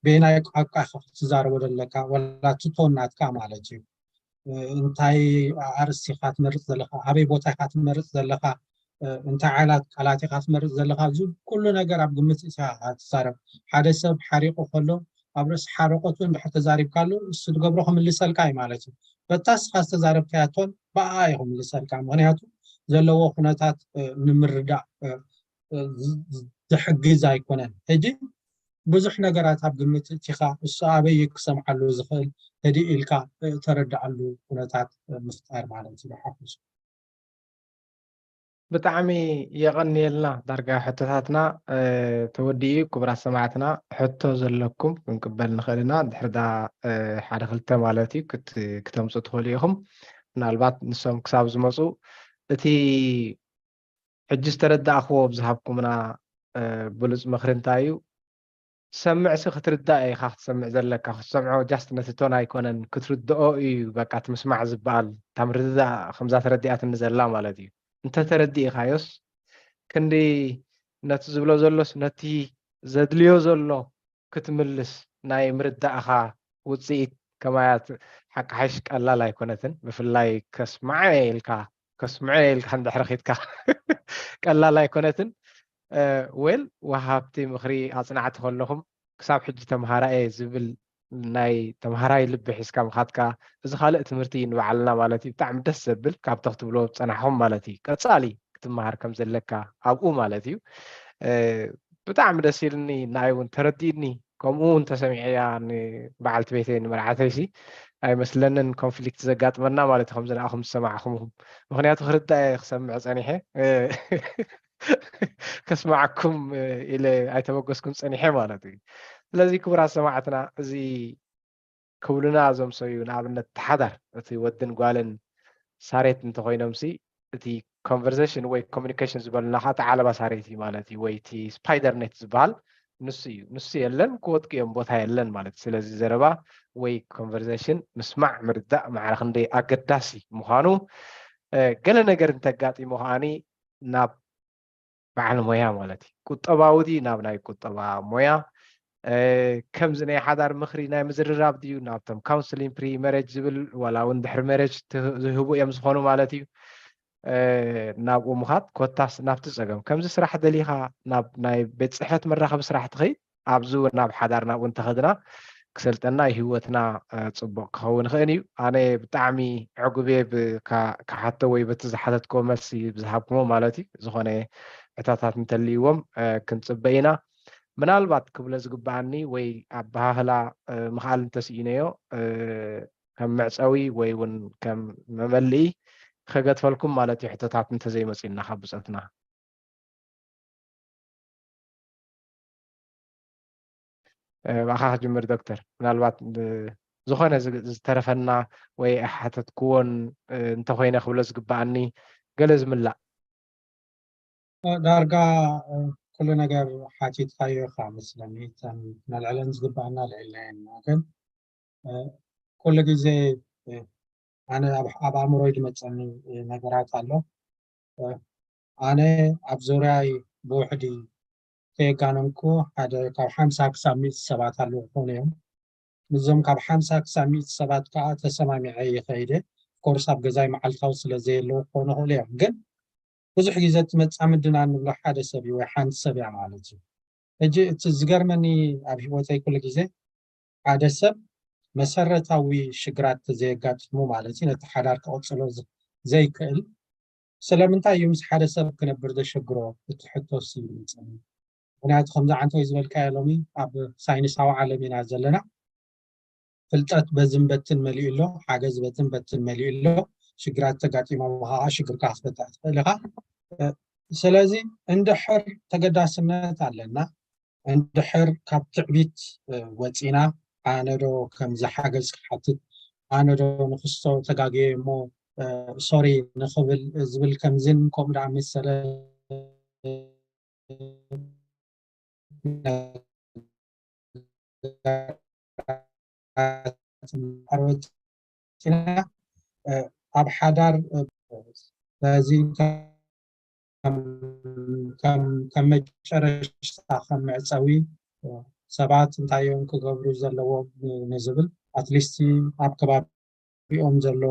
بينك حق تسزار ولا لك ولا تطونات كمالتي انتي عرسي خات مرت زلخ أبي بوتي خات مرت زلخ انت علاتي خات مرت زلخ زو كل نجار عبد المسيح تسارب حدا سب حريقه كله أبرز حرقتون بحتى زارب كله السود قبرهم اللي سالكاي مالتي بتاس خاصة زارب كاتون بقايهم اللي سالكاي مغنياتو زلوا خناتات نمردع تحجز يكونن هجي بزح نجارات عبد المتيخا الصعبي يقسم على زخل هدي إلكا تردع له خناتات مستعر مالتي بحفظ بتعمي يغني لنا درجة حتتاتنا تودي كبرى سماعتنا حتى زلكم نقبل نخلينا دحردا حدا خلتا مالتي كتمصو تخليهم ምናልባት ንሶም ክሳብ ዝመፁ እቲ ሕጂ ዝተረዳእኽዎ ብዝሃብኩምና ብሉፅ ምኽሪ እንታይ እዩ ሰምዕሲ ክትርዳእ ኢኻ ክትሰምዕ ዘለካ ክትሰምዖ ጃስት ነቲ ቶን ኣይኮነን ክትርድኦ እዩ በቃ እቲ ምስማዕ ዝበሃል እታ ምርድዳእ ከምዛ ተረዲኣትኒ ዘላ ማለት እዩ እንተተረዲእኻዮስ ክንዲ ነቲ ዝብሎ ዘሎስ ነቲ ዘድልዮ ዘሎ ክትምልስ ናይ ምርዳእኻ ውፅኢት ከማያት ሓቂ ሓይሽ ቀላል ኣይኮነትን ብፍላይ ከስምዐ ኢልካ እንድሕሪ ኺድካ ቀላል ኣይኮነትን ዌል ወሃብቲ ምኽሪ ኣፅናዕቲ ከለኹም ክሳብ ሕጂ ተምሃራኤ ዝብል ናይ ተምሃራይ ልቢ ሒዝካ ምኻድካ እዚ ካልእ ትምህርቲ ንባዕልና ማለት እዩ ብጣዕሚ ደስ ዘብል ካብቶ ክትብሎ ፀናሕኹም ማለት እዩ ቀፃሊ ክትመሃር ከም ዘለካ ኣብኡ ማለት እዩ ብጣዕሚ ደስ ኢልኒ ንኣይ እውን ተረዲእኒ ከምኡ እውን ተሰሚዐያ ንበዓልቲ ቤተይ ንመርዓተይሲ ኣይመስለንን ኮንፍሊክት ዘጋጥመና ማለት እዩ ከምዚ ንኣኹም ዝሰማዕኹምኩም ምክንያቱ ክርዳእ ክሰምዕ ፀኒሐ ከስማዓኩም ኢለ ኣይተበገስኩም ፀኒሐ ማለት እዩ ስለዚ ክቡራት ሰማዕትና እዚ ክብሉና እዞም ሰብዩ ንኣብነት ተሓዳር እቲ ወድን ጓልን ሳሬት እንተኮይኖምሲ እቲ ኮንቨርሴሽን ወይ ኮሚኒኬሽን ዝበሉና ከዓ ዓለባ ሳሬት እዩ ማለት እዩ ወይ እቲ ስፓይደር ኔት ዝበሃል ንሱ እዩ ንሱ የለን ክወጥቅዮም ቦታ የለን ማለት ስለዚ ዘረባ ወይ ኮንቨርሴሽን ምስማዕ ምርዳእ ማዕረ ክንደይ ኣገዳሲ ምዃኑ ገለ ነገር እንተጋጢሙ ከዓኒ ናብ በዓል ሞያ ማለት እዩ ቁጠባዊ ናብ ናይ ቁጠባ ሞያ ከምዚ ናይ ሓዳር ምኽሪ ናይ ምዝርራብ ድዩ ናብቶም ካውንስሊንግ ፕሪ መሬጅ ዝብል ዋላ እውን ድሕሪ መሬጅ ዝህቡ እዮም ዝኾኑ ማለት እዩ ናብኡ ምኻድ ኮታስ ናብቲ ፀገም ከምዚ ስራሕ ደሊኻ ናብ ናይ ቤት ፅሕፈት መራኸቢ ስራሕ ትኸይድ ኣብዚ ናብ ሓዳር ናብኡ እንተኸድና ክሰልጠና ህይወትና ፅቡቅ ክኸውን ይኽእል እዩ ኣነ ብጣዕሚ ዕጉብ እየ ካሓቶ ወይ በቲ ዝሓተትኮ መልሲ ብዝሃብኩሞ ማለት እዩ ዝኾነ ዕታታት እንተልይዎም ክንፅበ ኢና ምናልባት ክብለ ዝግባአኒ ወይ ኣባህላ ምኽኣል እንተስኢነዮ ከም መዕፀዊ ወይ እውን ከም መመልኢ ከገድፈልኩም ማለት እዩ ሕቶታት እንተዘይመፂና ካብ ብፀትና ባኻ ክጅምር ዶክተር ምናልባት ዝኾነ ዝተረፈና ወይ ኣሓተትክዎን እንተኮይነ ክብሎ ዝግባአኒ ገለ ዝምላእ ዳርጋ ኩሉ ነገር ሓቲትካዮ ኢኻ መስለኒ ነልዕለን ዝግባአና ልዕልና ግን ኩሉ ግዜ ኣነ ኣብ ኣእምሮይ ዝመፀኒ ነገራት ኣሎ ኣነ ኣብ ዙርያይ ብውሕዲ ከየጋነንኩ ሓደ ካብ 50 ክሳብ 100 ሰባት ኣለዉ ክኾኑ እዮም ንዞም ካብ 50 ክሳብ 100 ሰባት ከዓ ተሰማሚዐ ይኸይደ ኮርስ ኣብ ገዛይ መዓልታዊ ስለዘየለዉ ክኾኑ ይኽእሉ እዮም ግን ብዙሕ ግዜ እቲ መፃምድና እንብሎ ሓደ ሰብ እዩ ወይ ሓንቲ ሰብ እያ ማለት እዩ ሕጂ እቲ ዝገርመኒ ኣብ ሂወተይ ኩሉ ግዜ ሓደ ሰብ መሰረታዊ ሽግራት ተዘየጋጥሙ ማለት እዩ ነቲ ሓዳር ክቕፅሎ ዘይክእል ስለምንታይ እዩ ምስ ሓደ ሰብ ክነብር ዘሸግሮ እቲ ሕቶስ እዩ ይመፅኒ ምክንያቱ ከምዚ ዓንተ ወይ ዝበልካዮ ሎሚ ኣብ ሳይንሳዊ ዓለም ኢና ዘለና ፍልጠት በዝን በትን መሊኡ ኣሎ ሓገዝ በዝን በትን መሊኡ ኣሎ ሽግራት ተጋጢሞም ከዓ ሽግርካ ክትፈትሕ ትኽእል ኢኻ ስለዚ እንድሕር ተገዳስነት ኣለና እንድሕር ካብ ትዕቢት ወፂና ኣነ ዶ ከምዚ ሓገዝ ክሓትት ኣነ ዶ ንክስቶ ተጋግየ እሞ ሶሪ ንኽብል ዝብል ከምዝን ከምኡ ዳ መሰለ ኣብ ሓዳር በዚ ከም መጨረሻ ከም መዕፀዊ ሰባት እንታይ እዮም ክገብሩ ዘለዎም ንዝብል ኣትሊስት ኣብ ከባቢኦም ዘሎ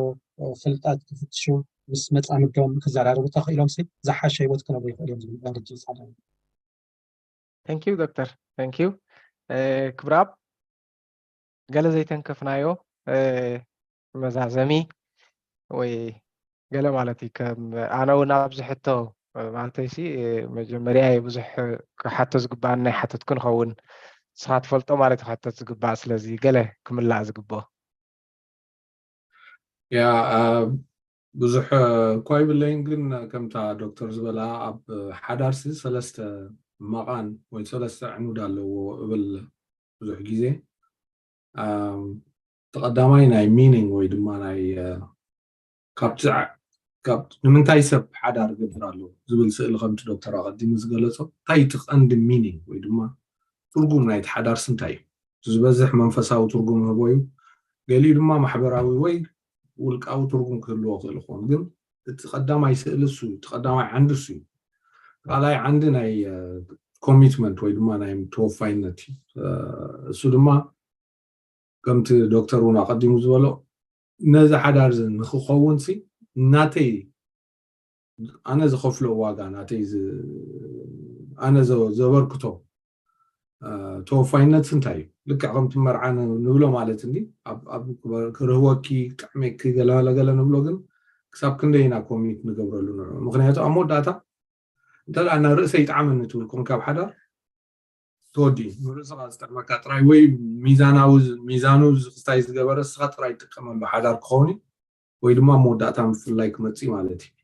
ፍልጠት ክፍትሹ ምስ መፃምዶም ክዘራርቡ ተኽኢሎም ዝሓሸ ሂወት ክነብሩ ይኽእሉ እዮም ዝብል መርጂ ይፃለኒ ቴንክ ዩ ዶክተር ቴንክ ዩ ክብራብ ገለ ዘይተንከፍናዮ መዛዘሚ ወይ ገለ ማለት እዩ ከም ኣነ እውን ኣብዚ ሕቶ ማለተይሲ መጀመርያ ብዙሕ ክሓቶ ዝግባአኒ ናይ ሓተትኩ ንኸውን ንስኻ ትፈልጦ ማለት እዩ ሓተት ዝግባእ ስለዚ ገለ ክምላእ ዝግብኦ ያ بزح كويب اللينجن كمتا دكتور زبلا أب حدارسي سلسة مقان ويسلسة عنود على قبل بزح جيزي تقدمي ناي meaning ويدما ناي كابت نمنتاي سب حدار قبرالو زبل سئل خمت دكتور قديم زغلصو تاي تقند meaning ويدما ترجم نايت حدار سنتاي زبزح منفساو ترجم هبوي قالي دما محبراوي وي ولقاو ترجم كله خل خون ግን تقدمي سئل السو تقدمي عند السو قالي عندنا commitment ويدما نايم توفاينتي السو دما كمت دكتور قديم زبلو نزا حدار زن نخخون سي ناتي أنا زخفلو واقع ناتي أنا زبركتو توفاينت سنتاي لك عقمت مرعانا نبلو مالتني أب كرهوكي كعميك قلا نبلو جن كساب كندينا كوميت نقبر لنا مغنياتو أمود داتا دل أنا رأسي يتعامل نتول كون كاب حدا تودي نرسل على استعمال كاتراي وي ميزانوز استايز قبر السخطراي تكمل بحدار كوني ويدما موداتا مفلايك متسي مالتي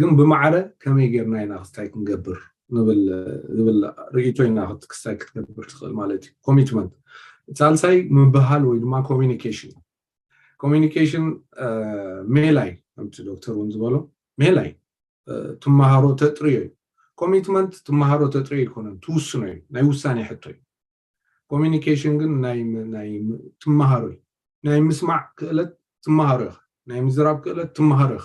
ግን بمعرة كم يجرنا هنا خستاي كنقبر نبل رئيتو هنا خستاي كنقبر تخل مالتي commitment ثالثاي مبهال ويدما communication ميلاي أمت دكتور ونزبالو ميلاي تمهارو تطريو commitment تمهارو تطريو يكونن توسنوي ناي وساني حتوي communication ግን ناي تمهارو ناي مسمع كألت تمهارو ناي مزراب كألت تمهارو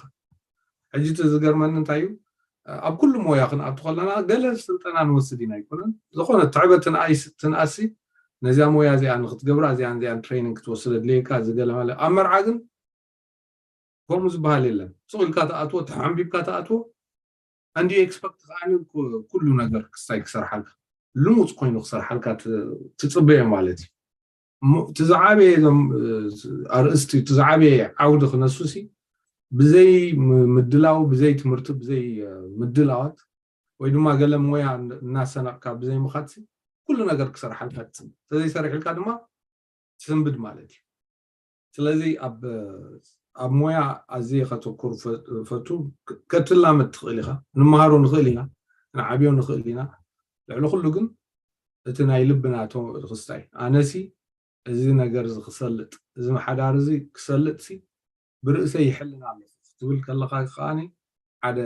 حجي تزغرمن انتايو اب كل مويا خن اب تخلنا قال سلطنا نوسدينا يكونن زخونه تعبتن ايس تناسي نزا مويا زي ان خطغبرا زي ان تريننج توصل ليكا زغل مال امر عاقن كومز بهالله سوق كاتاتو تحمبيب كاتاتو عندي اكسبكت عن كل ነገር كسايك سرحلك لموت كوين خسر حلقات تتصبي مالتي تزعابي ارستي تزعابي عود خنسوسي بزي مدلاو بزي تمرت بزي مدلاوات ويدما قال مويا الناس نقا بزي مخاتسي كل ነገር كسر حلقات زي سرح حلقات ما تسنبد مالتي ስለዚህ ኣብ ሞያ ኣዝየ ከተኩር ፈቱ ከተላመድ ትኽእል ኢኻ ንምሃሮ ንኽእል ኢና ንዓብዮ ንኽእል ኢና ልዕሊ ኩሉ ግን እቲ ናይ ልብና ክስታይ ኣነሲ እዚ ነገር ዝክሰልጥ እዚ ሓዳር እዚ ክሰልጥ ሲ ብርእሰይ ይሕልና ኣሎ ትብል ከለኻ ከዓኒ ሓደ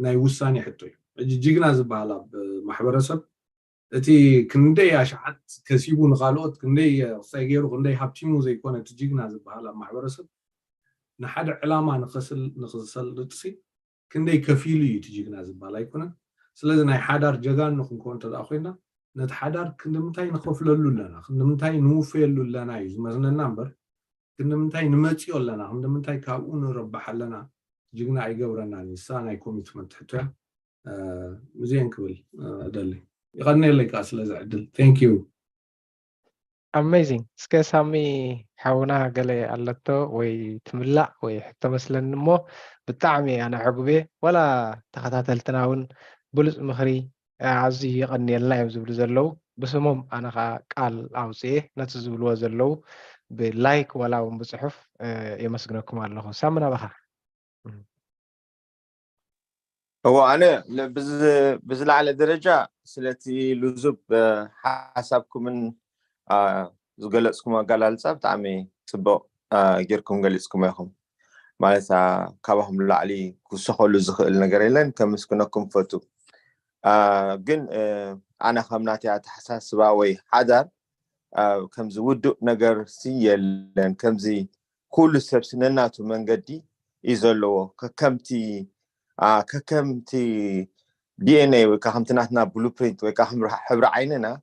ናይ ውሳኔ ሕቶ እዩ ሕጂ ጅግና ዝበሃል ኣብ ማሕበረሰብ እቲ ክንደይ ኣሽዓት ከሲቡ ንኻልኦት ክንደይ ክሳይ ገይሩ ክንደይ ሃብቲሙ ዘይኮነ እቲ ጅግና ዝበሃል ኣብ ማሕበረሰብ ንሓደ ዕላማ ንኽሰልጥ ሲ ክንደይ ከፊሉ እዩ እቲ ጅግና ዝበሃል ኣይኮነን ስለዚ ናይ ሓዳር ጀጋን ንክንኮን እንተደኣ ኮይና ነቲ ሓዳር ክንምንታይ ንኸፍለሉ ኣለና ክንምንታይ ንውፍየሉ ኣለና እዩ ዝመስለና እምበር ክንምንታይ ንመፅዮ ኣለና ክንምንታይ ካብኡ ንረባሕ ኣለና ጅግና ኣይገብረናን ንሳ ናይ ኮሚትመንት ሕቶ እያ እዚአን ክብል ደሊ ይቐኒየለይ ከዓ ስለዚ ዕድል ቴንክ ዩ amazing እስከ ሳሚ ሓውና ገለ ኣለቶ ወይ ትምላእ ወይ ሕቶ መስለኒ እሞ ብጣዕሚ ኣነ ዕጉቤ ወላ ተኸታተልትና እውን ብሉፅ ምኽሪ ኣዝዩ ይቐኒየልና እዮም ዝብሉ ዘለው ብስሞም ኣነ ከዓ ቃል ኣውፅኤ ነቲ ዝብልዎ ዘለው ብላይክ ወላ እውን ብፅሑፍ የመስግነኩም ኣለኹ ሳሚ ናባኻ هو أنا بزلعة درجة سلتي لزوب حسابكم من زغلصكم قال الصاب تعمي تبو غيركم غلصكم ياهم معناتها كابهم لعلي كسخلو زخل ነገር የለን ከምስኩነኩም ፈቱ ግን أنا خمناتي أتحساسባ ወይ ሓዳር ከምዚ ውዱእ ነገር ሲየለን ከምዚ ኩሉ ሰብ ስነናቱ መንገዲ ይዘለዎ ككمتي DNA وكهمتناتنا بلوبرينت وكهمر عيننا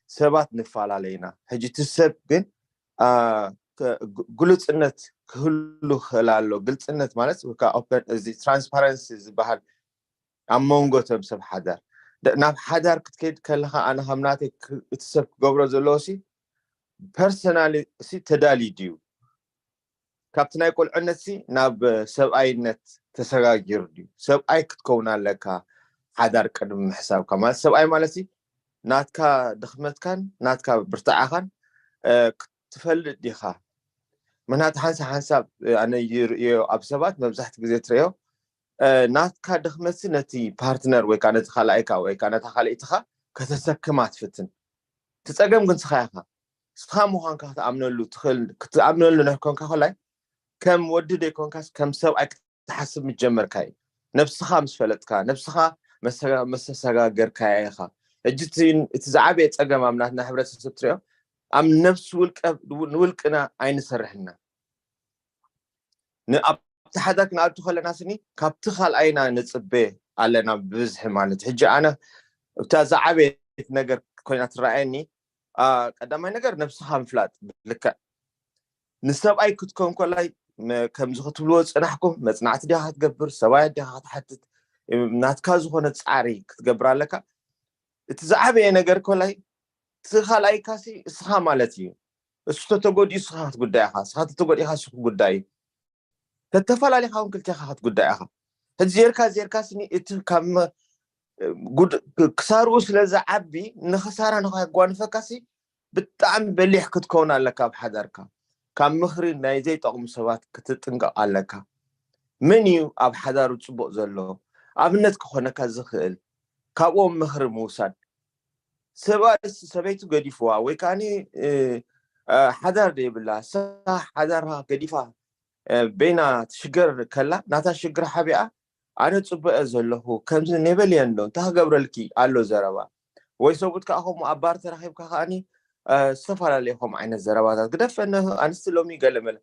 سبات نفعل علينا هجي تسب جن قلت إنت كله خلالو قلت إنت مالس وكا open زي transparency بحال أمونغو تبسب حدار ناب حدار كتكيد كلها أنا همناتي تسب قبر زلوسي personally سي تدالي ديو كابتن يقول عنتي ناب سبعي نت تسغاجر دي سبعي كتكون لك حدار قدم حساب كمان سبعي مالتي ناتكا دخمت كان ناتكا برتاع كان تفلت ديخا منات حنساب أنا يو أبسبات مبزحت جزيت ريو نات كادخ مسنتي بارتنر وكانت خلايكا وكانت خلايتها كتسكمات فتن تتسقم كنت خايفة سخامو هان كات أمنلو تخل كت أمنلو نكون كخلاي كم ودي يكون كاس كم سو أك تحسب متجمر كاي نفسها مش فلتكا نفسها مسسا غير كايخا اجتين تزعبي تسقم أمناتنا حبرت سبتريو أم نفس ولكنا عين سرحنا تحدك نقطة خلنا سني كابتخال أينا نتصبي علينا بزح مالت حجة أنا بتزعبي نجر كونات رأيني قدام نجر نفسها مفلات لك نسب أي كتكون كلاي كم زخت بلوز أنا حكم مصنعت دي هتجبر سواء دي هتحدد ناتكاز هون تعاري تجبر لك تزعبي نجر كلاي تخال أي كاسي إسخا مالتي استتقود إسخا تقداها إسخا تقود إخا سوق قداي تتفعل على خاون كل تخات قداها زيركا سني كم قد كسارو سلازة عبي نخسارة نخا قوان فكاسي بتعم بليح كتكون لك بحدرك كم مخري نايزي طقم سوات كتتنقى لك منيو أب حدارو تصبق زلو أبنت كخونك الزخيل كابوم مخر موساد سبيتو قديفوا ويكاني حدار دي بالله صح حدارها قديفة بينا تشجر كلا ناتا شجر حبيعة أنا تصبح زلهو كم زين نبلي عنده تهجبر لكي على زرابة ويسوبت كأهم أبار ترحيب كهاني سفر عليهم عين الزرابات قد فإنه أنا استلومي قال ملا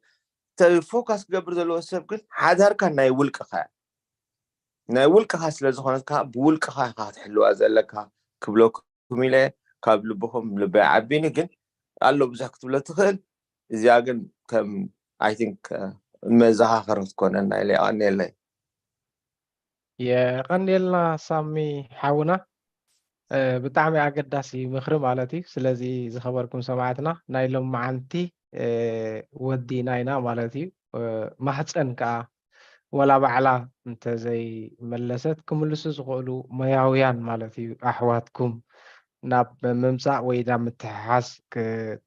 تفوكس قبر زلوا سبكن حذر كان نايول كخا نايول كخا سلزخانات كها بول كخا هتحلوا أزلك كبلوك كميلة قبل بهم لبيع عبيني جن قالوا بزحكت ولا تخل زياجن كم I think مزاخرت كونن اللي أنا اللي የቀንዴልና ሳሚ ሓውና ብጣዕሚ ኣገዳሲ ምኽሪ ማለት እዩ ስለዚ ዝኸበርኩም ሰማዕትና ናይ ሎም መዓልቲ ወዲና ኢና ማለት እዩ ማሕፀን ከዓ ወላ ባዕላ እንተዘይመለሰት ክምልሱ ዝኽእሉ ሞያውያን ማለት እዩ ኣሕዋትኩም ናብ ምምፃእ ወይ ናብ ምትሕሓዝ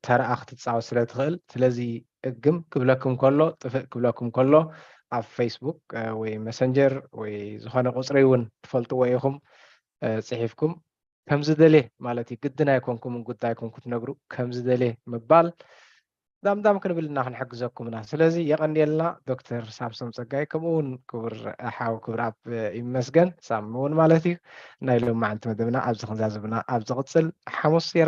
ተረኣ ክትፃወት ስለ ትኽእል ስለዚ እግም ክብለኩም ከሎ ጥፍእ ክብለኩም ከሎ ኣብ ፌስቡክ ወይ መሰንጀር ወይ ዝኾነ ቁፅሪ እውን ትፈልጥዎ ኢኹም ፅሒፍኩም ከም ዝደልየ ማለት እዩ ግድን ኣይኮንኩምን ጉዳይኩም ክትነግሩ ከም ዝደልየ ምባል ዳምዳም ክንብልና ክንሕግዘኩም ኢና ስለዚ የቀንዴልና ዶክተር ሳምሶን ፀጋይ ከምኡ እውን ክቡር ሓው ክቡር ኣብ ይመስገን ሳሚ እውን ማለት እዩ ናይ ሎም መዓልቲ መደብና ኣብዚ ክንዛዝብና ኣብ ዝቕፅል ሓሙስ የራ